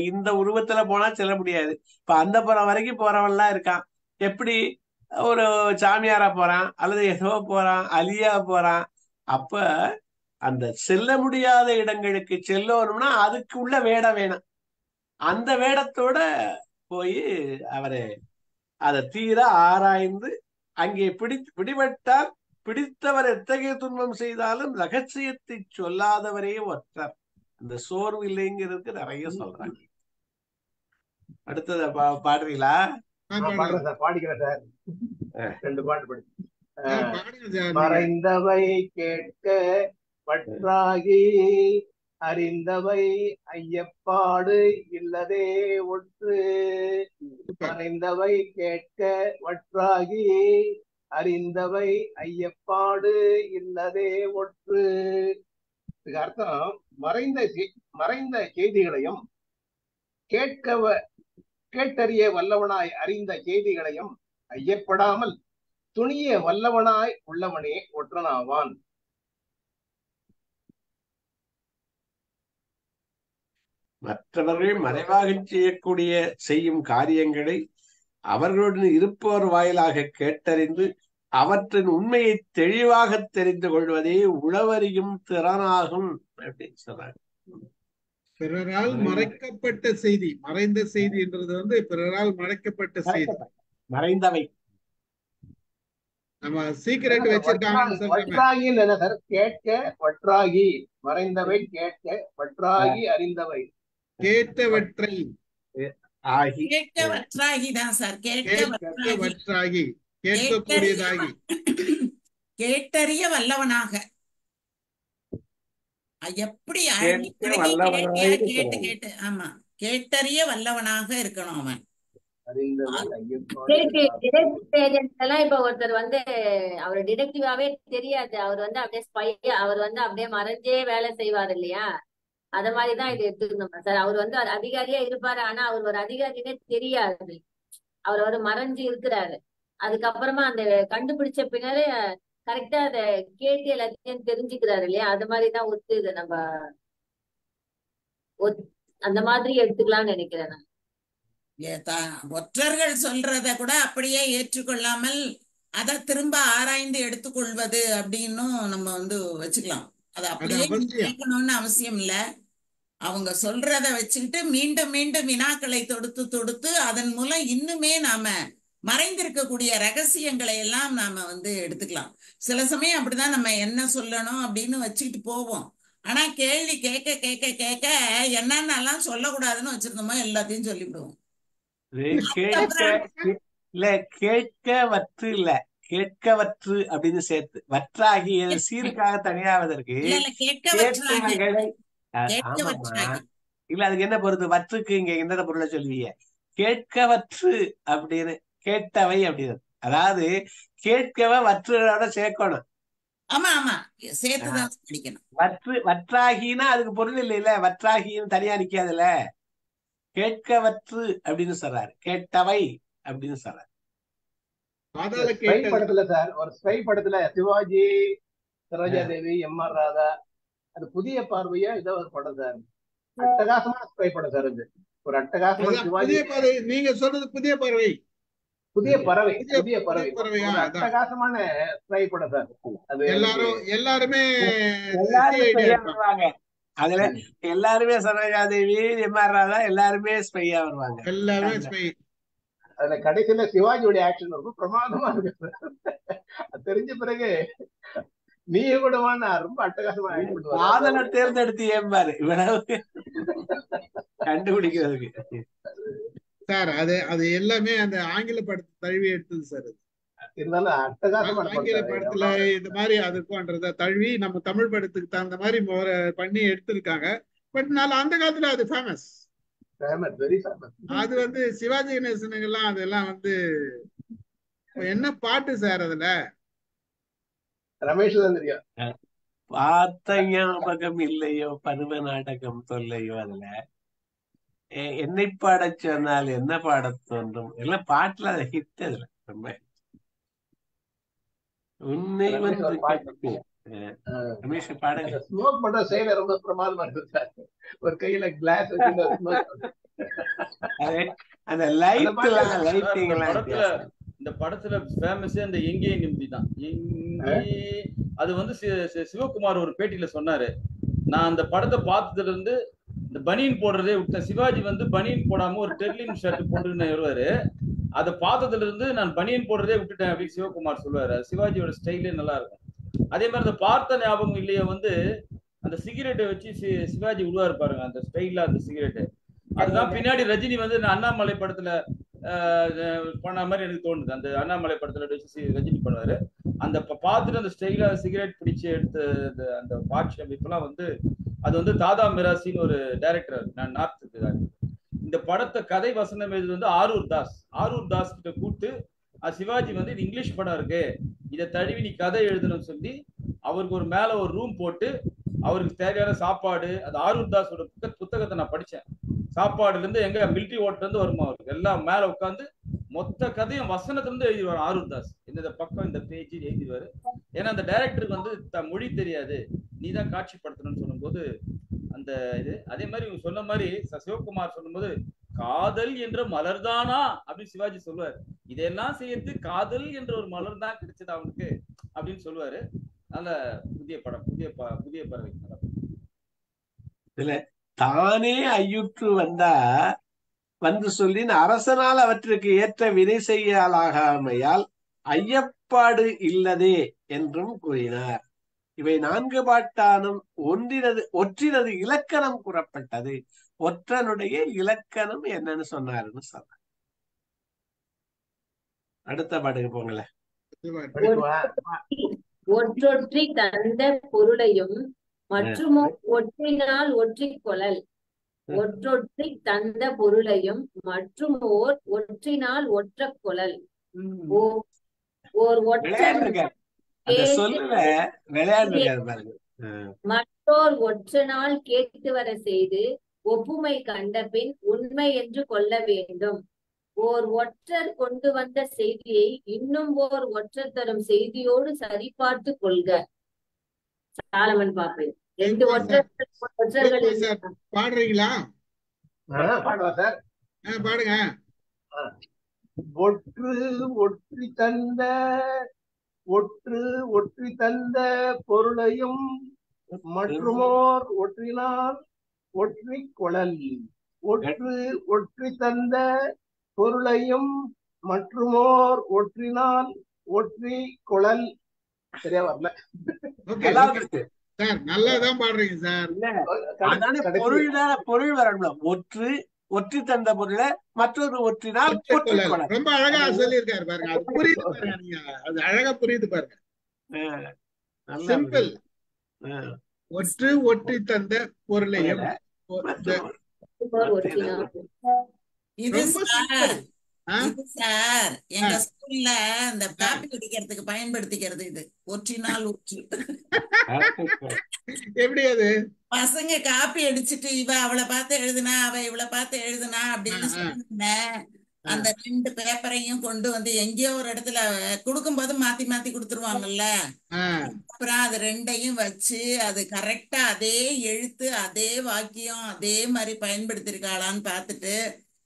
இந்த உருவத்துல போனா செல்ல முடியாது. இப்ப அந்த புறம் வரைக்கும் போறவன்லாம் இருக்கான். எப்படி ஒரு சாமியாரா போறான் அல்லது ஏதோ போறான், அலியா போறான். அப்ப அந்த செல்ல முடியாத இடங்களுக்கு செல்லணும்னா அதுக்கு உள்ள வேடம் வேணும். அந்த வேடத்தோட போய் அவரை அதை தீர ஆராய்ந்து அங்கே பிடிபட்டால் பிடித்தவர் எத்தகைய துன்பம் செய்தாலும் ரகசியத்தை சொல்லாதவரே ஒற்றர். அந்த சோர்வு இல்லைங்கிறதுக்கு நிறைய சொல்றாங்க. அடுத்தது பாடுறீங்களா? பாடிக்கிறேன் சார். 2 பாட்டு படி. மறைந்தவை கேட்க பற்றாகி அறிந்தவை ஐயப்பாடு இல்லதே ஒற்று. மறைந்தவை கேட்க வற்றாகி அறிந்தவை ஐயப்பாடு இல்லதே ஒற்று. இதுக்கு அர்த்தம், மறைந்த செய்திகளையும் கேட்டறிய வல்லவனாய் அறிந்த செய்திகளையும் ஐயப்படாமல் துணிய வல்லவனாய் உள்ளவனே ஒற்றனாவான். மற்றவர்கள் மறைவாக செய்யும் காரியங்களை அவர்களுடன் இருப்பவர் வாயிலாக கேட்டறிந்து அவற்றின் உண்மையை தெளிவாக தெரிந்து கொள்வதே உளவறியும் திறனாகும் அப்படின்னு சொல்றாங்க. பிறரால் மறைக்கப்பட்ட செய்தி, மறைந்த செய்தி என்றது வந்து பிறரால் மறைக்கப்பட்ட செய்தி. மறைந்தவை நம்ம சீக்கிரட் வச்சிருக்காங்க. கேட்க வற்றாகி, மறைந்தவை கேட்க வற்றாகி அறிந்தவை கேட்டவற்றை கேட்கவற்றாகிதான் சார். கேட்கவற்றாகி கேட்கக்கூடியதாகி கேட்டறிய வல்லவனாக. எப்படி கேட்டு ஆமா கேட்டறிய வல்லவனாக இருக்கணும் அவன். இப்ப ஒருத்தர் வந்து அவர் டிடெக்டிவாவே தெரியாது, அவர் வந்து அப்படியே ஸ்பையா, அவர் வந்து அப்படியே மறைஞ்சே வேலை செய்வார் இல்லையா, அத மாதிரிதான் இது எடுத்துக்கணும் சார். அவர் வந்து அதிகாரியா இருப்பாரு, ஆனா அவர் ஒரு அதிகாரினே தெரியாது, அவர் ஒரு மறைஞ்சு இருக்கிறாரு. அதுக்கப்புறமா அந்த கண்டுபிடிச்ச பின்னாலே கரெக்டா அத கேட்டு எல்லாத்தையும் தெரிஞ்சுக்கிறாரு இல்லையா, அது மாதிரிதான் ஒத்து. இதை நம்ம அந்த மாதிரி எடுத்துக்கலாம்னு நினைக்கிறேன் நான். ஒற்றர்கள் சொல்றத கூட அப்படியே ஏற்றுக்கொள்ளாமல் அதை திரும்ப ஆராய்ந்து எடுத்துக்கொள்வது அப்படின்னும் நம்ம வச்சுக்கலாம். அது அது அப்படியே அவசியம். கேட்கணும்னு அவசியம் இல்ல. அவங்க சொல்றத வச்சுக்கிட்டு மீண்டும் மீண்டும் வினாக்களை தொடுத்து தொடுத்து அதன் மூலம் இன்னுமே நாம மறைந்திருக்கக்கூடிய ரகசியங்களை எல்லாம் நாம எடுத்துக்கலாம். சில சமயம் அப்படிதான் நம்ம என்ன சொல்லணும் அப்படின்னு வச்சுக்கிட்டு போவோம். ஆனா கேள்வி கேட்க கேட்க கேட்க என்னென்னலாம் சொல்லக்கூடாதுன்னு வச்சிருந்தோமோ எல்லாத்தையும் சொல்லிவிடுவோம். கேட்கவற்று இல்ல கேட்கவற்று அப்படின்னு சேர்த்து வற்றாகி சீருக்காக தனியாவதற்கு கேட்பவைகளை ஆமாமா இல்ல அதுக்கு என்ன பொறுத்து வற்றுக்கு இங்க எந்த பொருளை சொல்லுவீங்க? கேட்கவற்று அப்படின்னு கேட்டவை அப்படின்னு அதாவது கேட்கவ வற்றுகளோட சேர்க்கணும். ஆமா ஆமா சேர்த்துதான் படிக்கணும். வற்றாகினா அதுக்கு பொருள் இல்லையில வற்றாகின்னு தனியா நிக்காதுல்ல. கேட்கவற்று அப்படின்னு சொல்றாரு, கேட்டவை அப்படின்னு சொல்றாரு. படத்துல சார் ஒரு ஸ்பை படத்துல சிவாஜி, சரோஜா தேவி, எம்.ஆர். ராதா அது புதிய பார்வையா இதோ ஒரு படம் சார். அட்டகாசமான ஸ்பை படம் சார். அது ஒரு அட்டகாசமான சிவாஜி. நீங்க சொல்றது புதிய பறவை. புதிய பறவை அட்டகாசமான ஸ்பை படம் சார். அது எல்லாருமே அதுல எல்லாருமே சரோஜா தேவி, எம்.ஆர். ராதா எல்லாருமே ஸ்பையா வருவாங்க. எல்லாருமே ஸ்பை. அதுல கடைசியில சிவாஜியோட ஆக்ஷன் ரொம்ப பிரமாதமா இருக்கு. தெரிஞ்ச பிறகு நீ கூட ரொம்ப அட்டகாசமா காதலை தேர்ந்தெடுத்து ஏம்பாரு இவ்வளவு கண்டுபிடிக்கிறதுக்கு சார். அது எல்லாமே அந்த ஆங்கில படத்தை தழுவி எடுத்தது சார். இருந்தாலும் அட்டகாசமான ஆங்கில படத்துல இந்த மாதிரி அதுக்கும்ன்றத தழுவி நம்ம தமிழ் படத்துக்கு தகுந்த மாதிரி பண்ணி எடுத்திருக்காங்க. பட் அந்த காலத்துல அது ஃபேமஸ். அது சிவாஜி கணேசனுங்கெல்லாம் அதெல்லாம் என்ன பாட்டு சார் அதுல ரமேஷ் தான் தெரியும். பார்த்த ஞாபகம் இல்லையோ பருவ நாடகம் தொல்லையோ அதுல என்னை பாட சொன்னால் என்ன பாட தோன்றும் எல்லாம் பாட்டுல அதை ஹிட். அதுல ரொம்ப உன்னை ரமேஷ் பாடுங்க. ஸ்மோக் பண்ற செயல ரொம்ப பிரமாதமா இருக்கு சார். ஒரு கையில கிளாஸ் அந்த லைட்டிங் இந்த படத்துல ஃபேமஸே அந்த எங்கே நிம்மதி தான். அது சிவகுமார் ஒரு பேட்டியில சொன்னாரு, நான் அந்த படத்தை பார்த்ததுல இருந்து இந்த பனியன் போடுறதே விட்டேன். சிவாஜி பனியன் போடாம ஒரு டெர்லின் ஷர்ட் போட்டுன்னு வருவாரு. அதை பார்த்ததுல இருந்து நான் பனியன் போடுறதே விட்டுட்டேன் அப்படின்னு சிவகுமார் சொல்லுவாரு. சிவாஜியோட ஸ்டைலே நல்லா இருக்கும். அதே மாதிரி அந்த பார்த்த ஞாபகம் இல்லையே அந்த சிகரெட்டை வச்சு சிவாஜி விடுவாரு பாருங்க, அந்த ஸ்டைல்ல அந்த சிகரெட்டு. அதுதான் பின்னாடி ரஜினி அண்ணாமலை படத்துல பண்ண மாதிரி எனக்கு தோணுது. அந்த அண்ணாமலை படத்துல வச்சு ரஜினி பண்ணுவாரு. அந்த பார்த்துட்டு அந்த ஸ்டைலா சிகரெட் பிடிச்சு எடுத்த அந்த காட்சி அமைப்பெல்லாம் அது தாதா மிராசின்னு ஒரு டைரக்டர், நான் நார்த்துக்கு. இந்த படத்தை கதை வசனம் எழுது ஆரூர் தாஸ் கிட்ட கூப்பிட்டு சிவாஜி இது இங்கிலீஷ் படம் இருக்கு, இதை தழுவி நீ கதை எழுதணும்னு சொல்லி அவருக்கு ஒரு மேல ஒரு ரூம் போட்டு அவருக்கு தேவையான சாப்பாடு, அது ஆரூர் தாஸோட புத்தகத்தை நான் படிச்சேன். சாப்பாடுல இருந்து எங்க மிலிட்டரி ஓட்டுல இருந்து வருமா அவருக்கு எல்லாம் மேல உட்காந்து மொத்த கதையும் வசனத்துல இருந்து எழுதிடுவாரு ஆரூர் தாஸ். இந்த பக்கம் இந்த பேஜ் எழுதிடுவாரு. ஏன்னா அந்த டைரக்டருக்கு மொழி தெரியாது, நீதான் காட்சிப்படுத்தணும்னு சொல்லும்போது அந்த இது. அதே மாதிரி இவங்க சொன்ன மாதிரி சிவகுமார் சொல்லும்போது காதல் என்ற மலர்தானா அப்படின்னு சிவாஜி சொல்லுவாரு. இதெல்லாம் செய்யறது காதல் என்ற ஒரு மலர் தான் கிடைச்சது அவனுக்கு அப்படின்னு சொல்லுவாரு. நல்ல புதிய படம், புதிய பறவை. இதுல தானே ஐயுற்று சொல்லி அரசனால் அவற்றுக்கு ஏற்ற வினை செய்யலாகாமையால் ஐயப்பாடு இல்லதே என்றும் கூறினார். இவை 4 பாட்டானும் ஒற்றினது இலக்கணம் கூறப்பட்டது. ஒற்றனுடைய இலக்கணம் என்னன்னு சொன்னாருன்னு சொல்ற. அடுத்த பாட்டுக்கு போங்களேன். ஒற்றொற்றி தந்த பொருளையும் மற்றும் ஒற்றினால் ஒற்றிக்கொள்ளல். ஒற்றொற்றி தந்த பொருளையும் மற்றும் ஓர் ஒற்றினால் ஒற்ற கொள்ளல். ஓர் ஒற்றன் மற்றோர் ஒற்றனால் கேட்டு வர செய்து ஒப்புமை கண்ட பின் உண்மை என்று கொள்ள வேண்டும். ஓர் ஒற்றர் கொண்டு வந்த செய்தியை இன்னும் ஓர் ஒற்றர் தரும் செய்தியோடு சரிபார்த்து கொள்க. சாலமன் பாப்பேன். 2 ஒற்றர்கள் பாடுறீங்களா? பாடுவா சார். பாடுங்க. ஒற்று ஒற்றி தந்த ஒற்று ஒற்றி தந்த பொருளையும் மற்றுமோர் ஒற்றினால் ஒற்றி கொளல். ஒற்று ஒற்றி தந்த பொருளையும் மற்றுமோர் ஒற்றினால் ஒற்றி கொளல். சரியா வரல. சார் நல்லாதான் பாடுறீங்க சார். பொருள் வரணும்ல. ஒற்று ஒற்றி தந்த பொருளை மற்றொரு ஒற்றினால் ரொம்ப அழகா சொல்லியிருக்காரு பாருங்க. அது புரியுது பாருங்க. நீங்க அது அழகா புரியுது பாருங்க. சிம்பிள். ஒற்று ஒற்றி தந்த பொருளையும் இது சார் எங்க ஸ்கூல்ல இந்த காப்பி குடிக்கிறதுக்கு பயன்படுத்திக்கிறது. இது ஒற்றினால் ஒற்று. எப்படி அது? பசங்க காப்பி அடிச்சுட்டு இவ அவளை பார்த்து எழுதுனா அவ இவளை பார்த்து எழுதுனா அப்படின்னு சொன்ன அந்த 2 பேப்பரையும் கொண்டு வந்து எங்கேயோ ஒரு இடத்துல கொடுக்கும்போது மாத்தி மாத்தி கொடுத்துருவாங்கல்ல. அப்புறம் அது 2ஐயும் வச்சு அது கரெக்டா அதே எழுத்து அதே வாக்கியம் அதே மாதிரி பயன்படுத்திருக்காளான்னு பார்த்துட்டு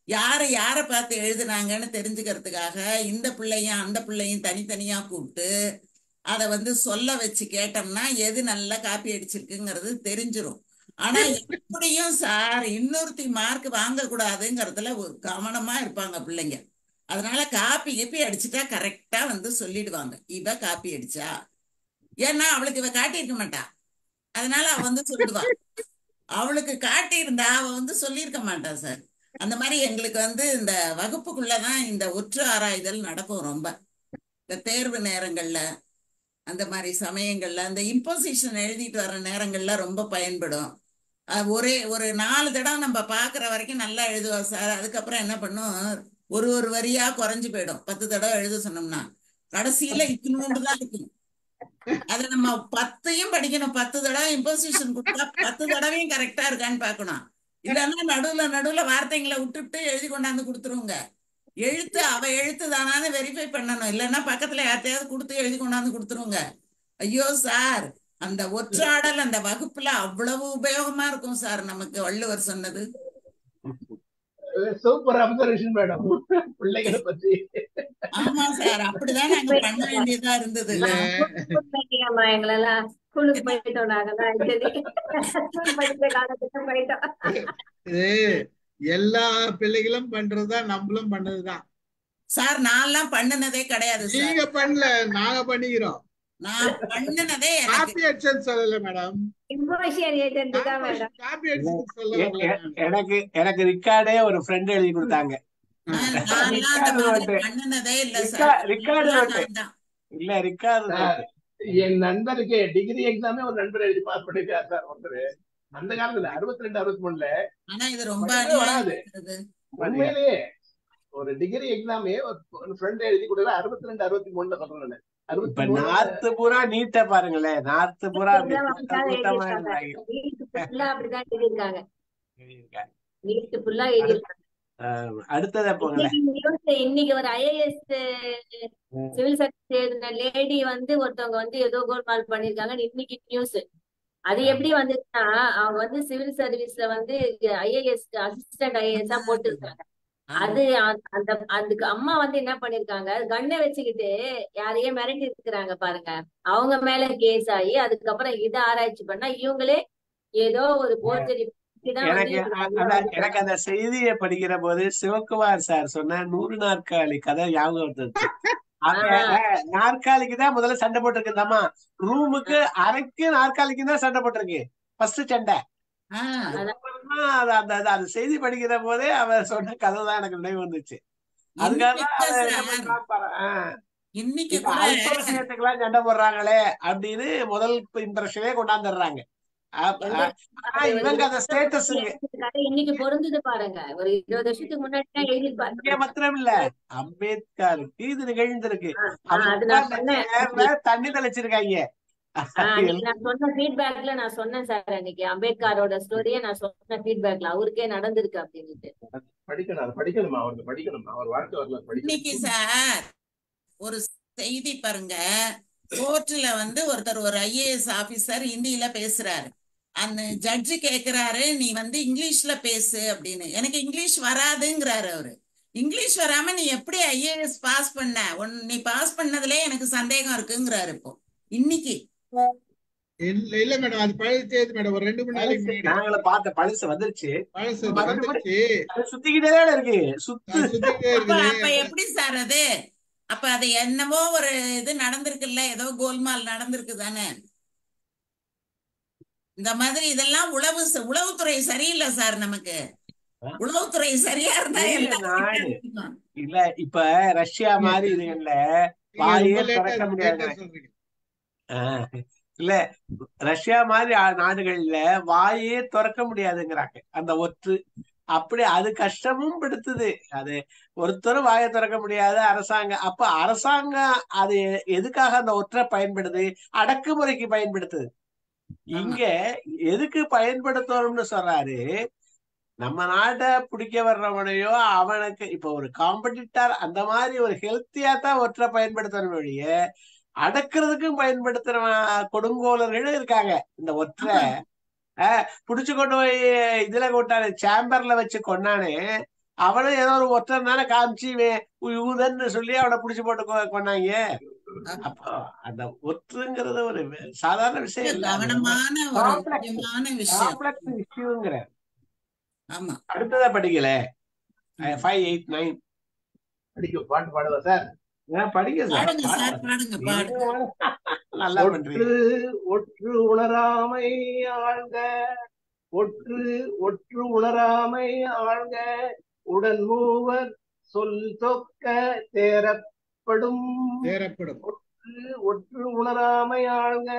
யாரை பார்த்து எழுதுனாங்கன்னு தெரிஞ்சுக்கிறதுக்காக இந்த பிள்ளையும் அந்த பிள்ளையும் தனித்தனியா கூப்பிட்டு அதை வந்து சொல்ல வச்சு கேட்டோம்னா எது நல்லா காப்பி அடிச்சிருக்குங்கிறது தெரிஞ்சிரும். ஆனா எப்படியும் சார் இன்னொருத்தி மார்க் வாங்க கூடாதுங்கிறதுல ஒரு கவனமா இருப்பாங்க பிள்ளைங்க. அதனால காப்பி அடிச்சுட்டா கரெக்டா வந்து சொல்லிடுவாங்க இவ காப்பி அடிச்சா. ஏன்னா அவளுக்கு இவ காட்டியிருக்க மாட்டா. அதனால அவ வந்து சொல்லுவா. அவளுக்கு காட்டியிருந்தா அவ வந்து சொல்லியிருக்க மாட்டா சார். அந்த மாதிரி எங்களுக்கு வந்து இந்த வகுப்புக்குள்ளதான் இந்த ஒற்று ஆராய்தல் நடக்கும். ரொம்ப இந்த தேர்வு நேரங்கள்ல அந்த மாதிரி சமயங்கள்ல அந்த இம்போசிஷன் எழுதிட்டு வர்ற நேரங்கள்ல ரொம்ப பயன்படும். ஒரு 4 தடவை நம்ம பாக்குற வரைக்கும் நல்லா எழுதுவா சார். அதுக்கப்புறம் என்ன பண்ணும், ஒரு வரியா குறைஞ்சு போயிடும். 10 தடவை எழுத சொன்னோம்னா கடைசியில இத்தினூண்டுதான் இருக்கும். அதை நம்ம 10ஐயும் படிக்கணும். 10 தடவை இம்போசிஷன் கொடுத்தா 10 தடவையும் கரெக்டா இருக்கான்னு பாக்கணும். இல்லைன்னா நடுவுல வார்த்தைங்களை விட்டுட்டு எழுதி கொண்டாந்து கொடுத்துருவோங்க. எழுத்து அவ எழுத்து தானான்னு வெரிஃபை பண்ணணும். இல்லைன்னா பக்கத்துல யார்த்தையாவது கொடுத்து எழுதி கொண்டாந்து கொடுத்துருவோங்க. ஐயோ சார், அந்த ஒற்றாடல் அந்த வகுப்புல அவ்வளவு உபயோகமா இருக்கும் சார். நமக்கு வள்ளுவர் சொன்னது. சூப்பர் அப்சர்வேஷன் மேடம் பிள்ளைகளை பத்தி. ஆமா சார், அப்படிதான் நாங்க பண்ண வேண்டியதா இருந்தது. எங்களெல்லாம் ஸ்கூலுக்கு போயிட்டோம். எல்லா பிள்ளைகளும் பண்றதுதான், நம்மளும் பண்ணதுதான் சார். நான்லாம் பண்ணினதே கிடையாது. நீங்க பண்ணல, நாங்க பண்ணிக்கிறோம். நான் பண்ணினதே காப்பி அடிச்சது சொல்லல மேடம். எனக்கு ரிக்கார்டே ஒரு ஃப்ரெண்ட் எழுதி கொடுத்தாங்க. இல்ல ரிக்கார்டு என் நண்பருக்கு டிகிரி எக்ஸாமே ஒரு நண்பர் எழுதி பாஸ் பண்ணிருக்காரு சார் ஒருத்தர். அந்த காலத்துல 62 63ல. ஆனா இது ரொம்ப வராது உண்மையிலேயே. ஒரு டிகிரி எக்ஸாமே ஒரு ஃப்ரெண்ட் எழுதி கொடுத்தா 62 63ல சொல்றேன். இப்ப நார்த்து பூரா நீட்ட பாருங்களேன். நார்த்து பூரா அடுத்தத போங்களேன். இன்னைக்கு ஒரு ஐஏஎஸ் சிவில் சர்வீஸ் எழுதின லேடி வந்து ஒருத்தவங்க வந்து ஏதோ கோல்மால் பண்ணிருக்காங்க. இன்னைக்கு நியூஸ். அது எப்படி வந்துச்சுன்னா, அவங்க வந்து சிவில் சர்வீஸ்ல வந்து ஐஏஎஸ் அசிஸ்டன்ட் ஐஏஎஸ்ஸா போட்டுருக்காங்க. அது அதுக்கு அம்மா வந்து என்ன பண்ணிருக்காங்க, கண்ணை வச்சுக்கிட்டு யாரையே மிரட்டி இருக்கிறாங்க பாருங்க. அவங்க மேல கேஸ் ஆகி அதுக்கப்புறம் இதை ஆராய்ச்சி பண்ணா இவங்களே ஏதோ ஒரு போர்ஜரி. எனக்கு அந்த செய்தியை படிக்கிற போது சிவகுமார் சார் சொன்ன 100 நாற்காலி கதை ஞாபகம் வந்தது. நாற்காலிக்குதான் முதல்ல சண்டை போட்டிருக்குதாமா. ரூமுக்கு அறைக்கு நாற்காலிக்கு தான் சண்டை போட்டிருக்கு ஃபர்ஸ்ட் சண்டை. அந்த செய்தி படிக்கிற போதே அவர் சொன்ன கதை தான் எனக்கு நினைவு வந்துச்சு. அதுக்காக விஷயத்துக்கெல்லாம் சண்டை போடுறாங்களே அப்படின்னு முதல் இம்ப்ரெஷனே கொண்டாந்துடுறாங்க. இவங்க அந்த ஸ்டேட்டஸ் இன்னைக்கு பொருந்தது பாருங்க. ஒரு 20 வருஷத்துக்கு முன்னாடி மாத்திரம் இல்ல, அம்பேத்கருக்கு இது நிகழ்ந்திருக்கு. தண்ணி தெளிச்சிருக்காங்க. நான் சொன்ன ஃபீட்பேக்ல நான் சொன்னேன் சார். அன்னைக்கு அம்பேத்கரோட ஸ்டோரியை நான் சொன்ன ஃபீட்பேக்ல அவருக்கே நடந்திருக்கு அப்படின்ட்டு. படிக்கணுமா அவருக்கு, படிக்கணுமா அவர் வாழ்க்கை வரல. இன்னைக்கு சார் ஒரு செய்தி பாருங்க. கோர்ட்ல வந்து ஒருத்தர் ஒரு ஐஏஎஸ் ஆபீசர் ஹிந்தியில பேசுறாரு. அந்த ஜட்ஜு கேக்குறாரு, நீ வந்து இங்கிலீஷ்ல பேசு அப்படின்னு. எனக்கு இங்கிலீஷ் வராதுங்கிறாரு அவரு. இங்கிலீஷ் வராம நீ எப்படி ஐஏஎஸ் பாஸ் பண்ண? நீ பாஸ் பண்ணதுல எனக்கு சந்தேகம் இருக்குங்கிறாரு இப்போ இன்னைக்கு. இல்ல மேடம், அது பழைய மேடம். ஒரு 2 மணி நாளைக்கு முன்னாடி நாங்கள பார்த்த பழசு வந்துருச்சு. பழசு மறுபடியும் வந்துருச்சு. அது சுத்திக்கிட்டே தான் இருக்கு. சுத்திக்கிட்டே அப்ப இருக்குது. எப்படி சார் அது? அப்ப அது என்னவோ ஒரு இது நடந்திருக்குல்ல, ஏதோ கோல்மால் நடந்திருக்கு தானே. இந்த மாதிரி இதெல்லாம் உளவுத்துறை சரியில்லை சார். நமக்கு உளவுத்துறை சரியா இருந்தா நாடு இல்ல. இப்ப ரஷ்யா மாதிரி இதுங்கள்ல வாயே திறக்க முடியாது. இல்ல, ரஷ்யா மாதிரி நாடுகள்ல வாயே திறக்க முடியாதுங்கிறாங்க அந்த ஒற்று. அப்படி அது கஷ்டமும் படுத்துது. அது ஒருத்தரும் வாயை திறக்க முடியாத அரசாங்கம். அப்ப அரசாங்கம் அது எதுக்காக அந்த ஒற்றை பயன்படுது? அடக்குமுறைக்கு பயன்படுத்துது. இங்க எதுக்கு பயன்படுத்தணும்னு சொல்றாரு? நம்ம நாட்டை பிடிக்க வர்றவனையோ அவனுக்கு இப்ப ஒரு காம்படிட்டர் அந்த மாதிரி ஒரு ஹெல்த்தியா தான் ஒற்றை பயன்படுத்தணும் வழிய அடக்குறதுக்கும் பயன்படுத்துற கொடுங்கோலர்களும் இருக்காங்க. இந்த ஒற்றை புடிச்சு கொண்டு போய் இதுல கொண்டானே, சேம்பர்ல வச்சு கொண்டானே, அவனும் ஏதோ ஒரு ஒற்றை தானே காமிச்சு ஊதன்னு சொல்லி அவனை புடிச்சு போட்டு கொண்டாங்க. அப்போ அந்த ஒற்றுங்கிறது ஒரு சாதாரண விஷயம் இல்ல, கவனமான ஒரு முக்கியமான விஷயங்கிற. ஆமா, அடுத்ததா படிக்கல 589 படிக்க பாட்டு பாடுவா சார்? படிக்க சார், நல்லா பண்றீங்க. ஒற்று உணராமை ஆழ்க, ஒற்று உணராமை ஆழ்க, உடன் மூவர் சொல் தொக்க தேரப்படும். ஒற்று உணராமை ஆழ்க,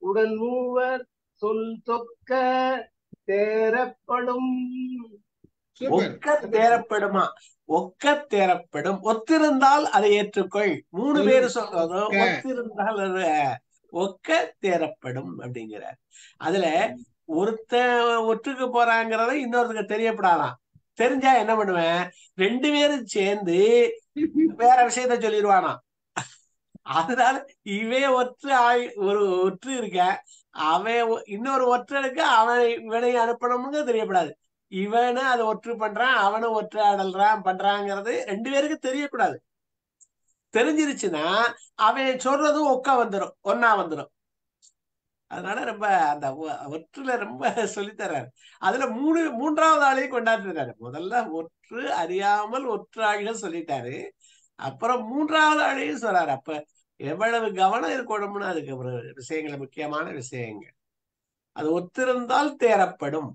உடன் மூவர் சொல் தொக்க தேரப்படும். ஒக்க தேரப்படுமா? ஒக்க தேரப்படும். ஒத்திருந்தால் அதை ஏற்றுக்கொள். 3 பேரு சொல்றதும் ஒத்திருந்தால் அது ஒக்க தேரப்படும் அப்படிங்கிறார். அதுல ஒருத்த ஒற்றுக்கு போறாங்கிறத இன்னொருத்தருக்கு தெரியப்படாதான். தெரிஞ்சா என்ன பண்ணுவேன்? 2 பேரும் சேர்ந்து வேற விஷயத்த சொல்லிடுவானா. அதனால இவன் ஒரு ஒற்று இருக்க, அவன் இன்னொரு ஒற்றனுக்கு அவன் இவனை அனுப்பணும்னு தெரியப்படாது. இவனு அதை ஒற்று பண்றான், அவனும் ஒற்று ஆடல்றான் பண்றாங்கிறது 2 பேருக்கு தெரியக்கூடாது. தெரிஞ்சிருச்சுன்னா அவன் சொல்றதும் ஒன்னா வந்துடும். அதனால ரொம்ப அந்த ஒற்றுல ரொம்ப சொல்லித்தர்றாரு. அதுல 3வது ஆளையும் கொண்டாடுறாரு. முதல்ல ஒற்று அறியாமல் ஒற்றாளிகள் சொல்லிட்டாரு, அப்புறம் 3வது ஆளையும் சொல்றாரு. அப்ப எவ்வளவு கவனம் இருக்கணும்னு அதுக்கு ஒரு விஷயங்கள், முக்கியமான விஷயங்கள். அது ஒத்திருந்தால் தேரப்படும்,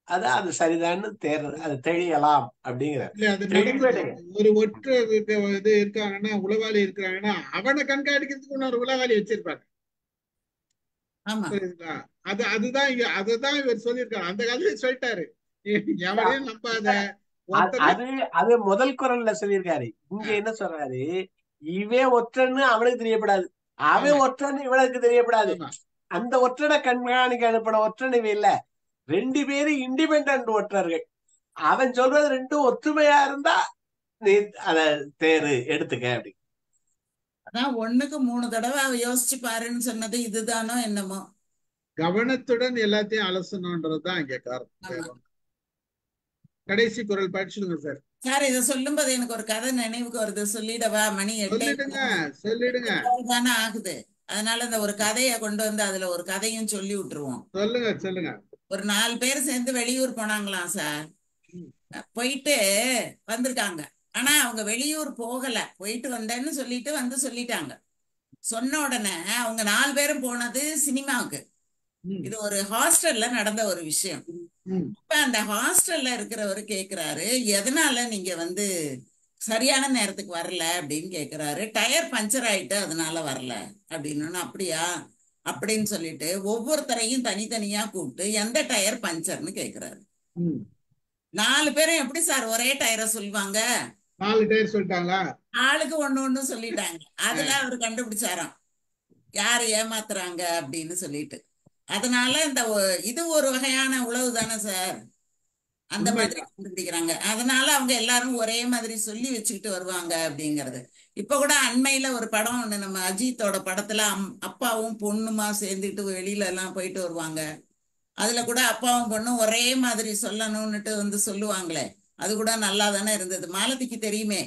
அது சரிதான்னு அது தெரியலாம் அப்படிங்கிற. ஒரு ஒற்று இது இருக்காங்கன்னா, உளவாளி இருக்கிறாங்கன்னா அவனை கண்காணிக்கிறதுக்கு இன்னொரு உளவாளி வச்சிருப்பாங்க. அதுதான் இவர் சொல்லியிருக்காரு. அந்த காலத்துல சொல்லிட்டாரு, எவனையும் நம்பாத. அது முதல் குரல்ல சொல்லியிருக்காரு. இங்க என்ன சொல்றாரு? இவன் ஒற்றன்னு அவனுக்கு தெரியப்படாது, அவன் ஒற்றன்னு இவனுக்கு தெரியப்படாது. அந்த ஒற்றனை கண்காணிக்க அனுப்பின ஒற்றன் இவன் இல்ல. 2 பேரும் இண்டிபெண்டன்ட் ஒற்றர்கள். அவன் சொல்றது 2ம் ஒற்றுமையா இருந்தா நீ அத தேர்வு எடுத்துக்க அப்படி. அதான் 1க்கு 3 தடவை யோசிச்சு பாருன்னு சொன்னது இதுதானோ என்னமோ. கவனத்துடன் எல்லாத்தையும் அலசணும்ன்றதுதான் இங்க காரணம். கடைசி குரல் படிச்சுடுங்க சார். சார், இத சொல்லும் போது எனக்கு ஒரு கதை நினைவுக்கு வருது. சொல்லிடவா? மணி 8 சொல்லிடுங்க தானே ஆகுது. அதனால இந்த ஒரு கதையை கொண்டு வந்து அதுல ஒரு கதையும் சொல்லி விட்டுருவோம். சொல்லுங்க. ஒரு 4 பேர் சேர்ந்து வெளியூர் போனாங்களாம் சார். போயிட்டு வந்திருக்காங்க. ஆனா அவங்க வெளியூர் போகல, போயிட்டு வந்தேன்னு சொல்லிட்டு சொல்லிட்டாங்க. சொன்ன உடனே அவங்க 4 பேரும் போனது சினிமாவுக்கு. இது ஒரு ஹாஸ்டல்ல நடந்த ஒரு விஷயம். இப்ப அந்த ஹாஸ்டல்ல இருக்கிறவரு கேக்குறாரு, எதனால நீங்க சரியான நேரத்துக்கு வரல அப்படின்னு கேக்குறாரு. டயர் பஞ்சர் ஆயிட்டு அதனால வரல அப்படின்னு. அப்படியா அப்படின்னு சொல்லிட்டு ஒவ்வொருத்தரையும் தனித்தனியா கூப்பிட்டு எந்த டயர் பஞ்சர்னு கேக்குறாரு. 4 பேரும் எப்படி சார் ஒரே டயரை சொல்லுவாங்க? 4 டயர் சொல்லிட்டாங்களா? ஆளுக்கு ஒண்ணு சொல்லிட்டாங்க. அதுல அவரு கண்டுபிடிச்சாராம் யாரு ஏமாத்துறாங்க அப்படின்னு சொல்லிட்டு. அதனால இது ஒரு வகையான உளவு தானே சார். அந்த மாதிரி கண்டுபிடிக்கிறாங்க. அதனால அவங்க எல்லாரும் ஒரே மாதிரி சொல்லி வச்சுக்கிட்டு வருவாங்க அப்படிங்கறது. இப்ப கூட அண்மையில ஒரு படம் ஒண்ணு, நம்ம அஜித்தோட படத்துல அப்பாவும் பொண்ணுமா சேர்ந்துட்டு வெளியில எல்லாம் போயிட்டு வருவாங்க. அதுல கூட அப்பாவும் பொண்ணும் ஒரே மாதிரி சொல்லணும்னுட்டு வந்து சொல்லுவாங்களே, அது கூட நல்லா தானே இருந்தது. மாலதிக்கு தெரியுமே.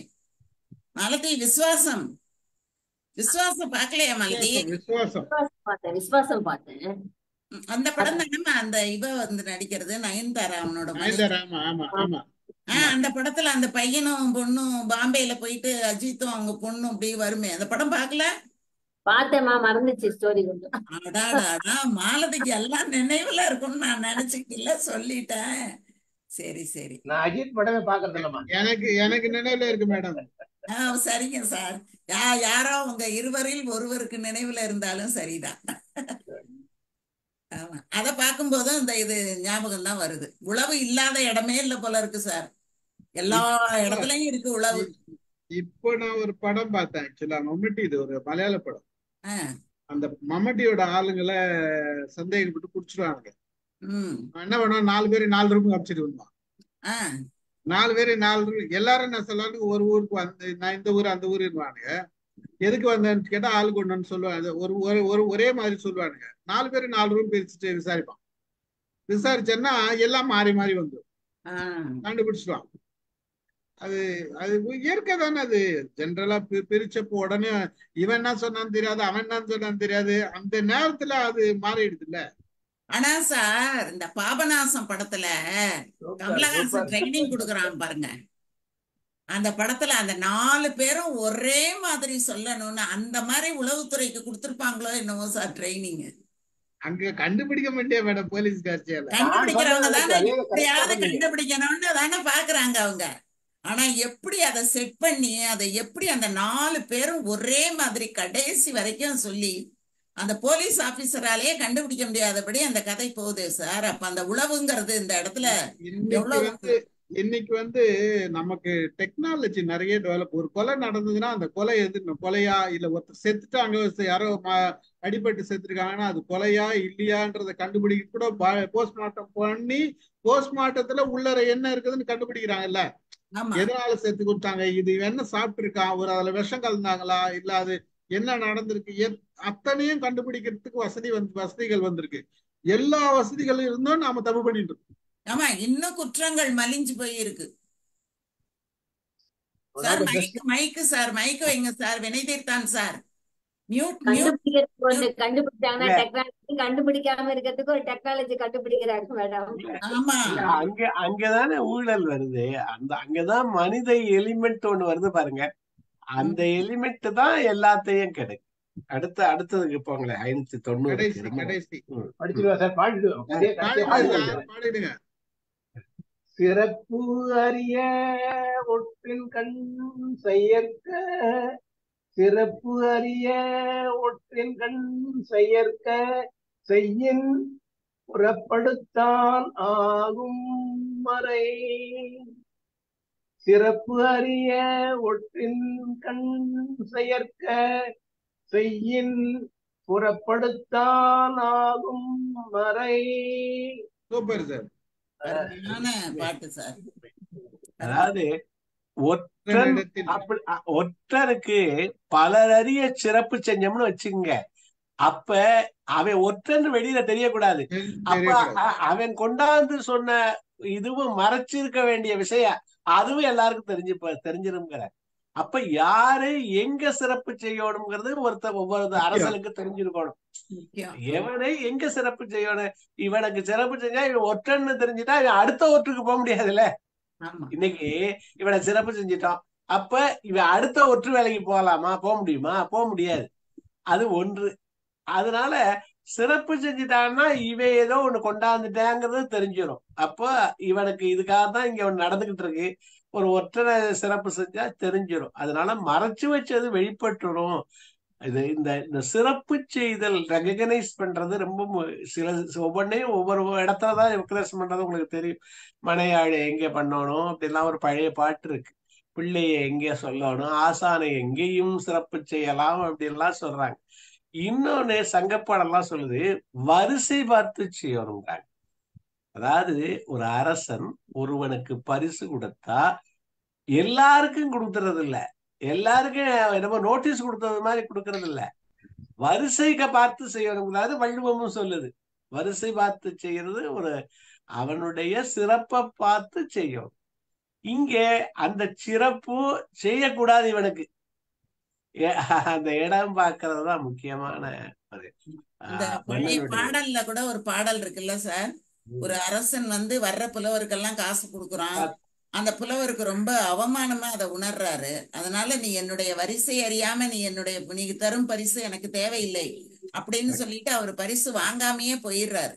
மாலதி, விசுவாசம் விசுவாசம் பார்க்கலையா மாலதி? விசுவாசம் விசுவாசம் பார்த்தேன். அந்த படம் தானே அந்த இவ வந்து நடிக்கிறது, நயன்தாரா அவனோட மனைவி. நயன்தாரா, ஆமா ஆமா ஆமா. அந்த படத்துல அந்த பையனும் பொண்ணும் பாம்பேல போயிட்டு அஜித்தும் அவங்க பொண்ணும் அப்படி வருமே, அந்த படம் பார்க்கல? பார்த்தேம்மா, மறந்துச்சு ஸ்டோரி கொஞ்சம். அடாடா, மாலதிக்கு எல்லாம் நினைவுல இருக்கும்னு நான் நினைச்சுக்கிட்டு சொல்லிட்டேன். சரி சரி. நான் அஜித் படமே பாக்குறது இல்லம்மா. எனக்கு நினைவுல இருக்கு மேடம். சரிங்க சார். யாரோ உங்க இருவரில் ஒருவருக்கு நினைவுல இருந்தாலும் சரிதான். ஆமா, அத பார்க்கும்போதும் இந்த இது ஞாபகம் தான் வருது. உழவு இல்லாத இடமே இல்ல போல இருக்கு சார். எல்லா இடத்துலயும் இருக்கு உழவு. இப்போ நான் ஒரு படம் பார்த்தேன், ஆக்சுவலா மம்முட்டி, இது ஒரு மலையாள படம். அந்த மம்முட்டியோட ஆளுங்களை சந்தேகப்பட்டு குடிச்சிருவாங்க. என்ன பண்ணுவான், 4 பேர் 4 ரூம் காமிச்சிட்டு வந்தான். 4 பேர் 4 ரூம். எல்லாரும் என்ன சொல்லுவாங்க, ஒரு ஊருக்கு வந்து நான் இந்த ஊர் அந்த ஊருவானுங்க. எதுக்கு வந்தேன்னு கேட்டா ஆளுக்கு ஒண்ணுன்னு சொல்லுவாங்க. ஒரே மாதிரி சொல்லுவானுங்க. 4 பேர் 4 ரூம் பிரிச்சுட்டு விசாரிப்பான். விசாரிச்சேன்னா எல்லாம் மாறி மாறி வந்துடும், கண்டுபிடிச்சிடுவான். அது அது இயற்கை தானே. அது ஜென்ரலா பிரிச்சப்போ உடனே இவன் என்ன சொன்னான்னு தெரியாது, அவன் என்ன சொன்னான்னு தெரியாது. அந்த நேரத்துல அது மாறிடுது இல்ல. ஆனா சார், இந்த பாபநாசம் படத்துல கமலஹாசன் ட்ரைனிங் கொடுக்குறான் பாருங்க. அந்த படத்துல அந்த 4 பேரும் ஒரே மாதிரி சொல்லணும்னு அந்த மாதிரி உளவுத்துறைக்கு கொடுத்திருப்பாங்களோ என்னவோ சார் ட்ரைனிங். அங்க கண்டுபிடிக்க மாட்டியா மேடம் போலீஸ் காட்சியால? கண்டுபிடிக்கிறவங்க தானே எப்படியாவது கண்டுபிடிக்கணும்னு தானே பாக்குறாங்க அவங்க. ஆனா எப்படி அதை செட் பண்ணி அதை எப்படி அந்த 4 பேரும் ஒரே மாதிரி கடைசி வரைக்கும் சொல்லி அந்த போலீஸ் ஆபீசராலேயே கண்டுபிடிக்க முடியாதபடி அந்த கதை போகுது சார். அப்ப அந்த உளவுங்கிறது இந்த இடத்துல இன்னைக்கு வந்து நமக்கு டெக்னாலஜி நிறைய டெவலப். ஒரு கொலை நடந்ததுன்னா அந்த கொலை கொலையா இல்ல ஒருத்தர் செத்துட்டாங்க, யாரோ அடிபட்டு செத்துருக்காங்கன்னா அது கொலையா இல்லையான்றத கண்டுபிடிக்க கூட போஸ்ட்மார்ட்டம் பண்ணி போஸ்ட்மார்ட்டத்துல உள்ளர என்ன இருக்குதுன்னு கண்டுபிடிக்கிறாங்கல்ல. எதனால செத்து கொடுத்தாங்க, இது என்ன சாப்பிட்டு இருக்கான், ஒரு அதுல விஷம் கலந்தாங்களா, இல்ல அது என்ன நடந்திருக்கு, அத்தனையும் கண்டுபிடிக்கிறதுக்கு வசதிகள் வந்திருக்கு. எல்லா வசதிகளும் இருந்தும் நாம தப்பு பண்ணிட்டு இருக்கோம். ஆமா, இன்னும் குற்றங்கள் மலிஞ்சு போயிருக்கு சார். மைக்கு சார், மைக்கு வைங்க சார். வினய் தீர்த்தான் சார். கண்டுபிடிச்சாங்கன்னா டெக்னாலஜி, கண்டுபிடிக்காம இருக்கிறதுக்கு ஒரு டெக்னாலஜி கண்டுபிடிக்கிறாரு மேடம். ஆமா, அங்கதானே ஊழல் வருது. அங்கதான் மனித எலிமெண்ட் ஒண்ணு வருது பாருங்க. அந்த எலிமெண்ட் தான் எல்லாத்தையும் கிடைக்கும். அடுத்ததுக்கு போங்களேன். 590 படிச்சிருவா சார், பாடிடுங்க. சிறப்பு அறிய ஒற்றின் கண் செயற்க, சிறப்பு அறிய ஒற்றின் கண் செயற்க, செய்யின் புறப்படுத்தான் ஆகும் மறை. சிறப்பு அறிய ஒற்றின் கண் செயற்க, செய்யின் புறப்படுத்தான் ஆகும் மறை. சூப்பர் சார், பாட்டு சார். அதாவது ஒற்றருக்கு பலர் அறிய சிறப்பு செஞ்சோம்னு வச்சுங்க. அப்ப அவன் ஒற்றன்னு வெளியில தெரியக்கூடாது. அப்ப அவன் கொண்டாந்து சொன்ன இதுவும் மறைச்சிருக்க வேண்டிய விஷயம் அதுவும் எல்லாருக்கும் தெரிஞ்சிருங்கிற. அப்ப யாரு எங்க சிறப்பு செய்யணுங்கிறது ஒவ்வொரு அரசனுக்கு தெரிஞ்சிருக்கணும். எவனை எங்க சிறப்பு செய்யணும், இவனுக்கு சிறப்பு செஞ்சா இவன் ஒற்றன்னு தெரிஞ்சுட்டா இவன் அடுத்த ஒற்றுக்கு போக முடியாதுல்ல. இன்னைக்கு இவனை சிறப்பு செஞ்சிட்டான், அப்ப இவன் அடுத்த ஒற்று வேலைக்கு போகலாமா, போக முடியுமா? போக முடியாது. அது ஒன்று. அதனால சிறப்பு செஞ்சுட்டான்னா இவன் ஏதோ ஒண்ணு கொண்டாந்துட்டாங்கிறது தெரிஞ்சிடும். அப்ப இவனுக்கு இதுக்காக தான் இங்க ஒண்ணு நடந்துகிட்டு இருக்கு, ஒரு ஒற்றனை சிறப்பு செஞ்சா தெரிஞ்சிடும். அதனால மறைச்சு வச்சது வெளிப்பட்டுரும். இந்த சிறப்பு செய்தல் ரெகனைஸ் பண்றது ரொம்ப ஒவ்வொன்னையும் ஒவ்வொரு இடத்துலதான் ரெகனைஸ் பண்றது உங்களுக்கு தெரியும். மனையாழை எங்க பண்ணணும் அப்படிலாம் ஒரு பழைய பாட்டு இருக்கு. பிள்ளைய எங்க சொல்லணும், ஆசானை எங்கேயும் சிறப்பு செய்யலாம் அப்படின்லாம் சொல்றாங்க. இன்னொன்னு சங்கப்பாடெல்லாம் சொல்லுது, வரிசை பார்த்து செய்யணுங்கிறாங்க. அதாவது ஒரு அரசன் ஒருவனுக்கு பரிசு கொடுத்தா எல்லாருக்கும் கொடுக்கறது இல்ல, எல்லாருக்கும் என்னமோ நோட்டீஸ் கொடுத்தது மாதிரி கொடுக்கறது இல்ல, வரிசைக்கு பார்த்து செய்யணும். வள்ளுவமும் சொல்லுது, வரிசை பார்த்து செய்யறது ஒரு அவனுடைய சிறப்பை பார்த்து செய்யும். இங்கே அந்த சிறப்பு செய்யக்கூடாது இவனுக்கு. அந்த இடம் பார்க்கறது தான் முக்கியமான அது. இந்த பழைய மன்னனுடைய பாடல்ல கூட ஒரு பாடல் இருக்குல்ல சார், ஒரு அரசன் வந்து வர்ற புலவருக்கெல்லாம் காசு கொடுக்குறான். அந்த புலவருக்கு ரொம்ப அவமானமா அதை உணர்றாரு. அதனால நீ என்னுடைய வரிசை அறியாம நீ தரும் பரிசு எனக்கு தேவையில்லை அப்படின்னு சொல்லிட்டு அவர் பரிசு வாங்காமையே போயிடுறாரு.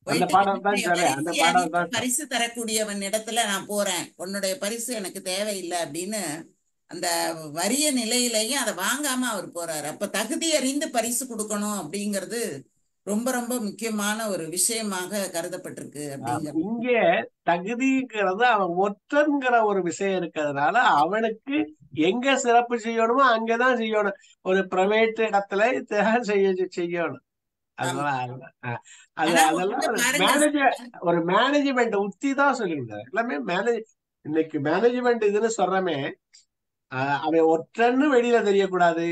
அந்த போயிட்டு பாடம் தான் என்னுடைய சொல்றேன். அந்த வரிசை பாடம் அறிந்து தான் பரிசு தரக்கூடியவன் இடத்துல நான் போறேன், உன்னுடைய பரிசு எனக்கு தேவையில்லை அப்படின்னு அந்த வறிய நிலையிலையும் அதை வாங்காம அவர் போறாரு. அப்ப தகுதி அறிந்து பரிசு கொடுக்கணும் அப்படிங்கிறது ரொம்ப ரொம்ப முக்கியமான ஒரு விஷயமாக கருதப்பட்டிருக்கு அப்படிங்கிறது. இங்கே தகுதிங்கிறது அவன் ஒற்றன்கிற ஒரு விஷயம் இருக்கிறதுனால அவனுக்கு எங்க சிறப்பு செய்யணுமோ அங்கதான் செய்யணும். ஒரு பிரைவேட் இடத்துல இதெல்லாம் செய்யணும். ஆமா. அதெல்லாம் அது ஆனா அதெல்லாம் ஒண்ணு பாருங்க ஒரு மேனேஜ்மெண்ட் உத்தி தான் சொல்லியிருக்காரு. எல்லாமே இன்னைக்கு மேனேஜ்மெண்ட் இதுன்னு சொல்றமே, அவன் ஒற்றன்னு வெளியில தெரியக்கூடாது.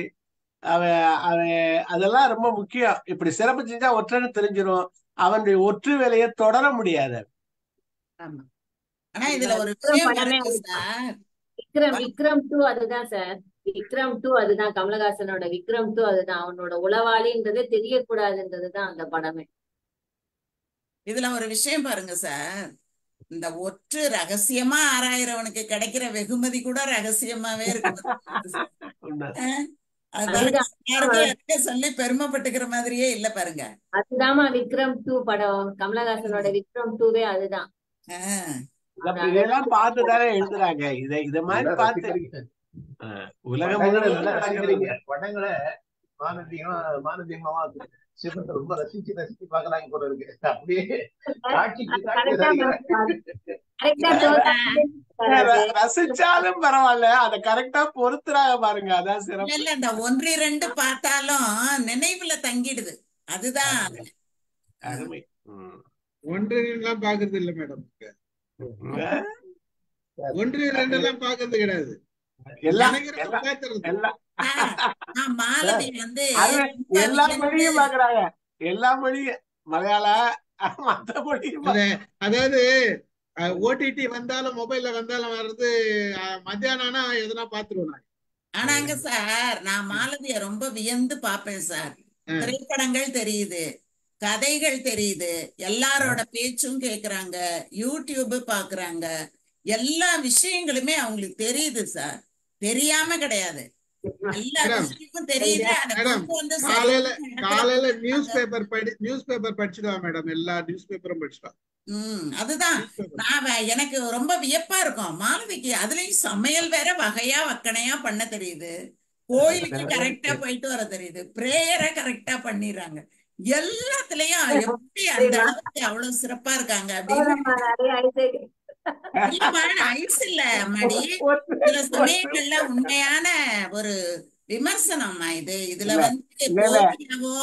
அவன் அவன் அதெல்லாம் ரொம்ப முக்கியம். இப்படி சிறப்பு செஞ்சா ஒற்றன்னு தெரிஞ்சிடும். அவனுடைய ஒற்று வேலையை தொடர முடியாது. ஆமா. ஆனா இதுல ஒரு விக்ரம் விஷயம் படமே பாருங்க அதுதான். சார், விக்ரம் 2 அதுதான் சார். விக்ரம் 2 அதுதான். கமலஹாசனோட விக்ரம் 2 அதுதான். அவனோட உளவாளின்றதே தெரியக்கூடாதுன்றதுதான் அந்த படமே. இதுல ஒரு விஷயம் பாருங்க சார், இந்த ஒற்று ரகசியமா ஆராயிரவனுக்கு கிடைக்கிற வெகுமதி கூட ரகசியமாவே இருக்கு. அது பாருங்க, யாருக்கும் எதுக்க சொல்லி பெருமைப்பட்டுக்கிற மாதிரியே இல்ல பாருங்க. அதுதாமா விக்ரம் 2 படம். கமலஹாசனோட விக்ரம் 2வே அதுதான். இதெல்லாம் பார்த்துதானே எழுதுறாங்க. இத மாதிரி பார்த்து உலகம் படங்களை மானதீகமா ரொம்ப ரசிச்சு பார்க்கலாங்க போல இருக்கு. அப்படியே ரசிச்சாலும் பரவாயில்ல, அத கரெக்டா பொறுத்துறாங்க பாருங்க. அதான் சிறப்பு. இல்ல இந்த 1-2 பார்த்தாலும் நினைவுல தங்கிடுது. அதுதான் அருமை. 1-2 பாக்குறது இல்ல மேடம். 1-2 எல்லாம் பாக்குறது கிடையாது. மாலதி வந்து எல்லா மொழியும் பாக்குறாங்க. எல்லா மொழியும், மலையாள மத்த மொழியும். அதாவது ஓடிடி வந்தாலும் மொபைல்ல வந்தாலும் வர்றது மத்தியானம்னா எதுனா பாத்துருவோம். ஆனாங்க சார், நான் மாலதிய ரொம்ப வியந்து பாப்பேன் சார். திரைப்படங்கள் தெரியுது, கதைகள் தெரியுது, எல்லாரோட பேச்சும் கேக்குறாங்க, யூடியூப் பாக்குறாங்க, எல்லா விஷயங்களுமே அவங்களுக்கு தெரியுது சார். தெரியாம கிடையாது, எல்லா விஷயமும் தெரியுது. காலையில நியூஸ் பேப்பர் படிச்சுட்டா மேடம். எல்லா நியூஸ் பேப்பரும் படிச்சுட்டா. அதுதான் எனக்கு ரொம்ப வியப்பா இருக்கும். மாலதிக்கு அதுலயும் சமையல் வேற வகையா வக்கணையா பண்ண தெரியுது, கோயிலுக்கு கரெக்டா போயிட்டு வர தெரியுது, பிரேயரை கரெக்டா பண்ணிடுறாங்க. எல்லாத்துலயும் எப்படி அந்த அளவுக்கு அவ்வளவு சிறப்பா இருக்காங்க அப்படின்னு. ஐஸ் இல்ல மடி, சில சமயங்கள்ல உண்மையான ஒரு விமர்சனம்மா இது. இதுல வந்து போட்டியாவோ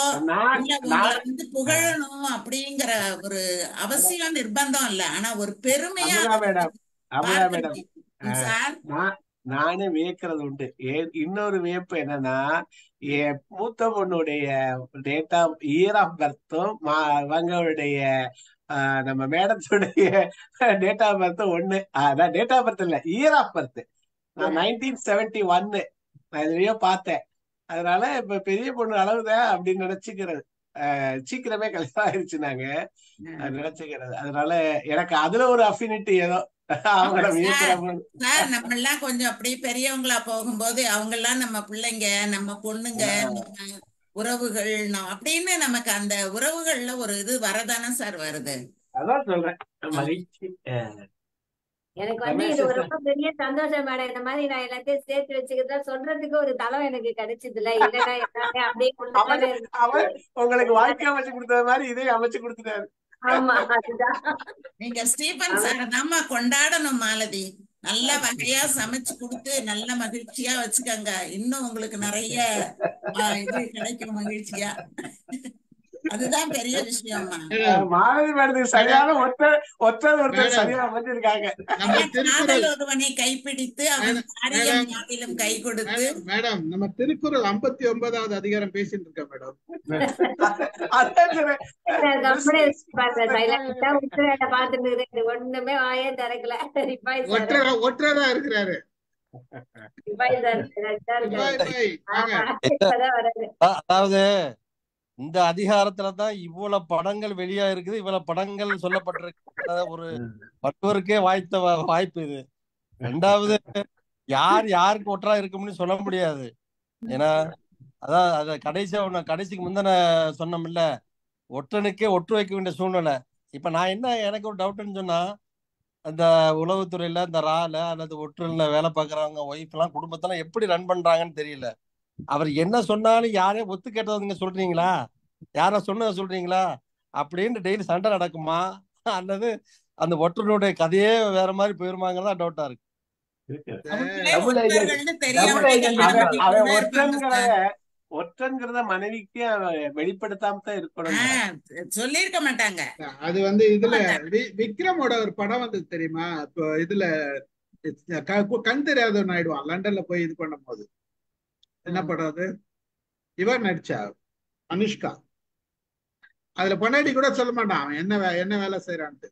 இல்ல உங்களை வந்து புகழணும் அப்படிங்கிற ஒரு அவசியம் நிர்பந்தம் இல்ல. ஆனா ஒரு பெருமையா நானே வியக்கிறது உண்டு. இன்னொரு வியப்பு என்னன்னா, என் மூத்த பொண்ணுடைய இயர் ஆஃப் பர்த்தும் அவங்களுடைய நம்ம மேடத்துடைய டேட் ஆஃப் பர்த் ஒண்ணு. அதான் டேட் ஆஃப் பர்த் இல்ல, இயர் ஆஃப் பர்த். நான் 1971 நான் இதுலயோ பார்த்தேன். அதனால இப்ப பெரிய பொண்ணு அளவுதான் அப்படின்னு நினைச்சுக்கிறது. சீக்கிரமே கல்யாணம் ஆயிடுச்சு நாங்க நினைச்சுக்கிறது. அதனால எனக்கு அதுல ஒரு அஃபினிட்டி ஏதோ அவங்கள சார். நம்ம எல்லாம் கொஞ்சம் அப்படி பெரியவங்களா போகும்போது அவங்க எல்லாம் நம்ம பிள்ளைங்க, நம்ம பொண்ணுங்க, நம்ம உறவுகள் அப்படின்னு நமக்கு அந்த உறவுகள்ல ஒரு இது வரதானே சார் வருது. அதான் சொல்றேன், மகிழ்ச்சி. எனக்கு வந்து இது ஒரு ரொம்ப பெரிய சந்தோஷம் மேடம். இந்த மாதிரி நான் எல்லாத்தையும் சேர்த்து வச்சுக்கிறதா சொல்றதுக்கு ஒரு தளம் எனக்கு கிடைச்சது இல்ல. இல்லன்னா எல்லாமே அப்படியே உங்களுக்கு வாழ்க்கை அமைச்சு கொடுத்தது மாதிரி இதை அமைச்சு கொடுத்துட்டாரு. ஆமா, அதுதான். நீங்க ஸ்டீபன் சார் தாம்மா கொண்டாடணும் மாலதி. நல்ல வகையா சமைச்சு கொடுத்து நல்ல மகிழ்ச்சியா வச்சுக்கோங்க. இன்னும் உங்களுக்கு நிறைய இது கிடைக்கும் மகிழ்ச்சியா. அதுதான் பெரிய விஷயம்மா. மேடம் மாணவி மேடத்துக்கு சரியான ஒருத்தர் மேடம் சரியா அமைஞ்சிருக்காங்க. நம்ம அதான் திருக்குறள் காதல் ஒருவனை கைப்பிடித்து அவன் மேடம் காரியம் மேடம் யாவிலும் கை கொடுத்து. மேடம் மேடம் நம்ம திருக்குறள் 59வது அதிகாரம் பேசிட்டு இருக்கோம் மேடம். அதான் சரி. கம்பெனி பாருங்க சைலண்டா உத்திரையில பாத்துட்டு இருக்குது. ஒண்ணுமே வாயே திறக்கல. ரிப்பாய் சார் ஒற்றரா இருக்கிறாரு. ரிப்பாய் சார் கரெக்டா இருக்காரு. பாய் வாங்க. ஆமா இப்பதான் வராது. அதாவது இந்த அதிகாரத்துல தான் இவ்வளவு படங்கள் வெளியா இருக்குது, இவ்வளவு படங்கள் சொல்லப்பட்டிருக்கு. ஒரு மற்றவருக்கே வாய்ப்பு இது. ரெண்டாவது, யார் யாருக்கு ஒற்றா இருக்கும்னு சொல்ல முடியாது. ஏன்னா அதான் அத கடைசிக்கு முந்தின சொன்னோம்ல, ஒற்றனுக்கே ஒற்று வைக்க வேண்டிய சூழ்நிலை. இப்ப நான் எனக்கு ஒரு டவுட்னு சொன்னா, அந்த உளவுத்துறையில இந்த ரால அல்லது ஒற்றன்ல வேலை பார்க்கறவங்க ஒய்ஃப் எல்லாம் குடும்பத்தெல்லாம் எப்படி ரன் பண்றாங்கன்னு தெரியல. அவர் என்ன சொன்னாலும் யாரையும் ஒத்து கேட்டதுங்க சொல்றீங்களா, யார சொன்னதை சொல்றீங்களா அப்படின்னு டெய்லி சண்டை நடக்குமா, அல்லது அந்த ஒற்றனுடைய கதையே வேற மாதிரி போயிருமாங்கிறதா டவுட்டா இருக்கு. ஒற்றங்கிறத மனைவிக்கு வெளிப்படுத்தாம தான் இருக்கணும். சொல்லிருக்க மாட்டாங்க. அது இதுல விக்ரமோட ஒரு படம் வந்தது தெரியுமா? இப்போ இதுல கண் தெரியாதவன் ஆயிடுவான் லண்டன்ல போய் இது பண்ணும் போது. என்ன படம் அது? இவர் நடிச்சா அனுஷ்கா. அதுல பொண்டாட்டி கூட சொல்ல மாட்டான் அவன் என்ன வேலை செய்யறான்ட்டு.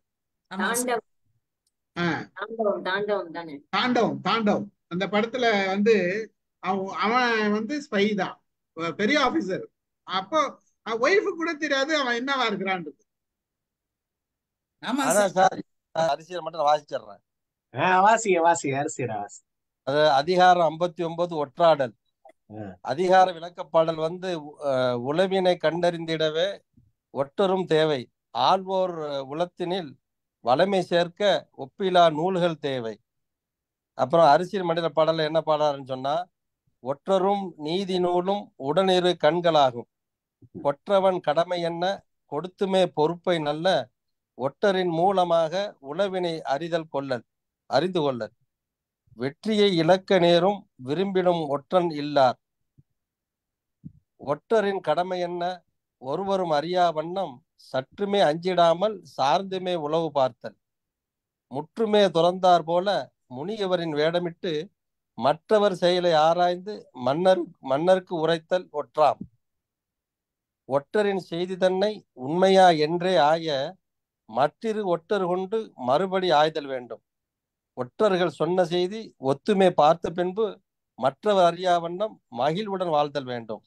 தாண்டவம் அந்த படத்துல அவன் ஸ்பை தான், பெரிய ஆபீசர். அப்போ ஒய்ஃபு கூட தெரியாது அவன் என்னவா இருக்கிறான்றது. அரசியல் மட்டும் வாசிச்சிடுறேன். அது அதிகாரம் 59 ஒற்றாடல். அதிகார விளக்கப்பாடல் உளவினை கண்டறிந்திடவே ஒற்றரும் தேவை. ஆள்வோர் உளத்தினில் வளமை சேர்க்க ஒப்பிலா நூல்கள் தேவை. அப்புறம் அரசியல் மண்டல பாடல என்ன பாடாருன்னு சொன்னா, ஒற்றரும் நீதி நூலும் உடனிரு கண்களாகும். ஒற்றவன் கடமை என்ன கொடுத்துமே பொறுப்பை நல்ல ஒற்றரின் மூலமாக உளவினை அறிந்து கொள்ளல். வெற்றியை இழக்க நேரும் விரும்பிடும் ஒற்றன் இல்லார். ஒற்றரின் கடமை என்ன ஒருவரும் அறியா வண்ணம் சற்றுமே அஞ்சிடாமல் சார்ந்துமே உளவு பார்த்தல். முற்றுமே துறந்தார் போல முனியவரின் வேடமிட்டு மற்றவர் செயலை ஆராய்ந்து மன்னருக்கு உரைத்தல் ஒற்றாம். ஒற்றரின் செய்தி தன்னை உண்மையா என்றே ஆய மற்றிரு ஒற்றர் கொண்டு மறுபடி ஆய்தல் வேண்டும். ஒற்றர்கள் சொன்ன செய்தி ஒத்துமே பார்த்த பின்பு மற்றவர் அறியா வண்ணம் மகிழ்வுடன் வாழ்தல் வேண்டும்.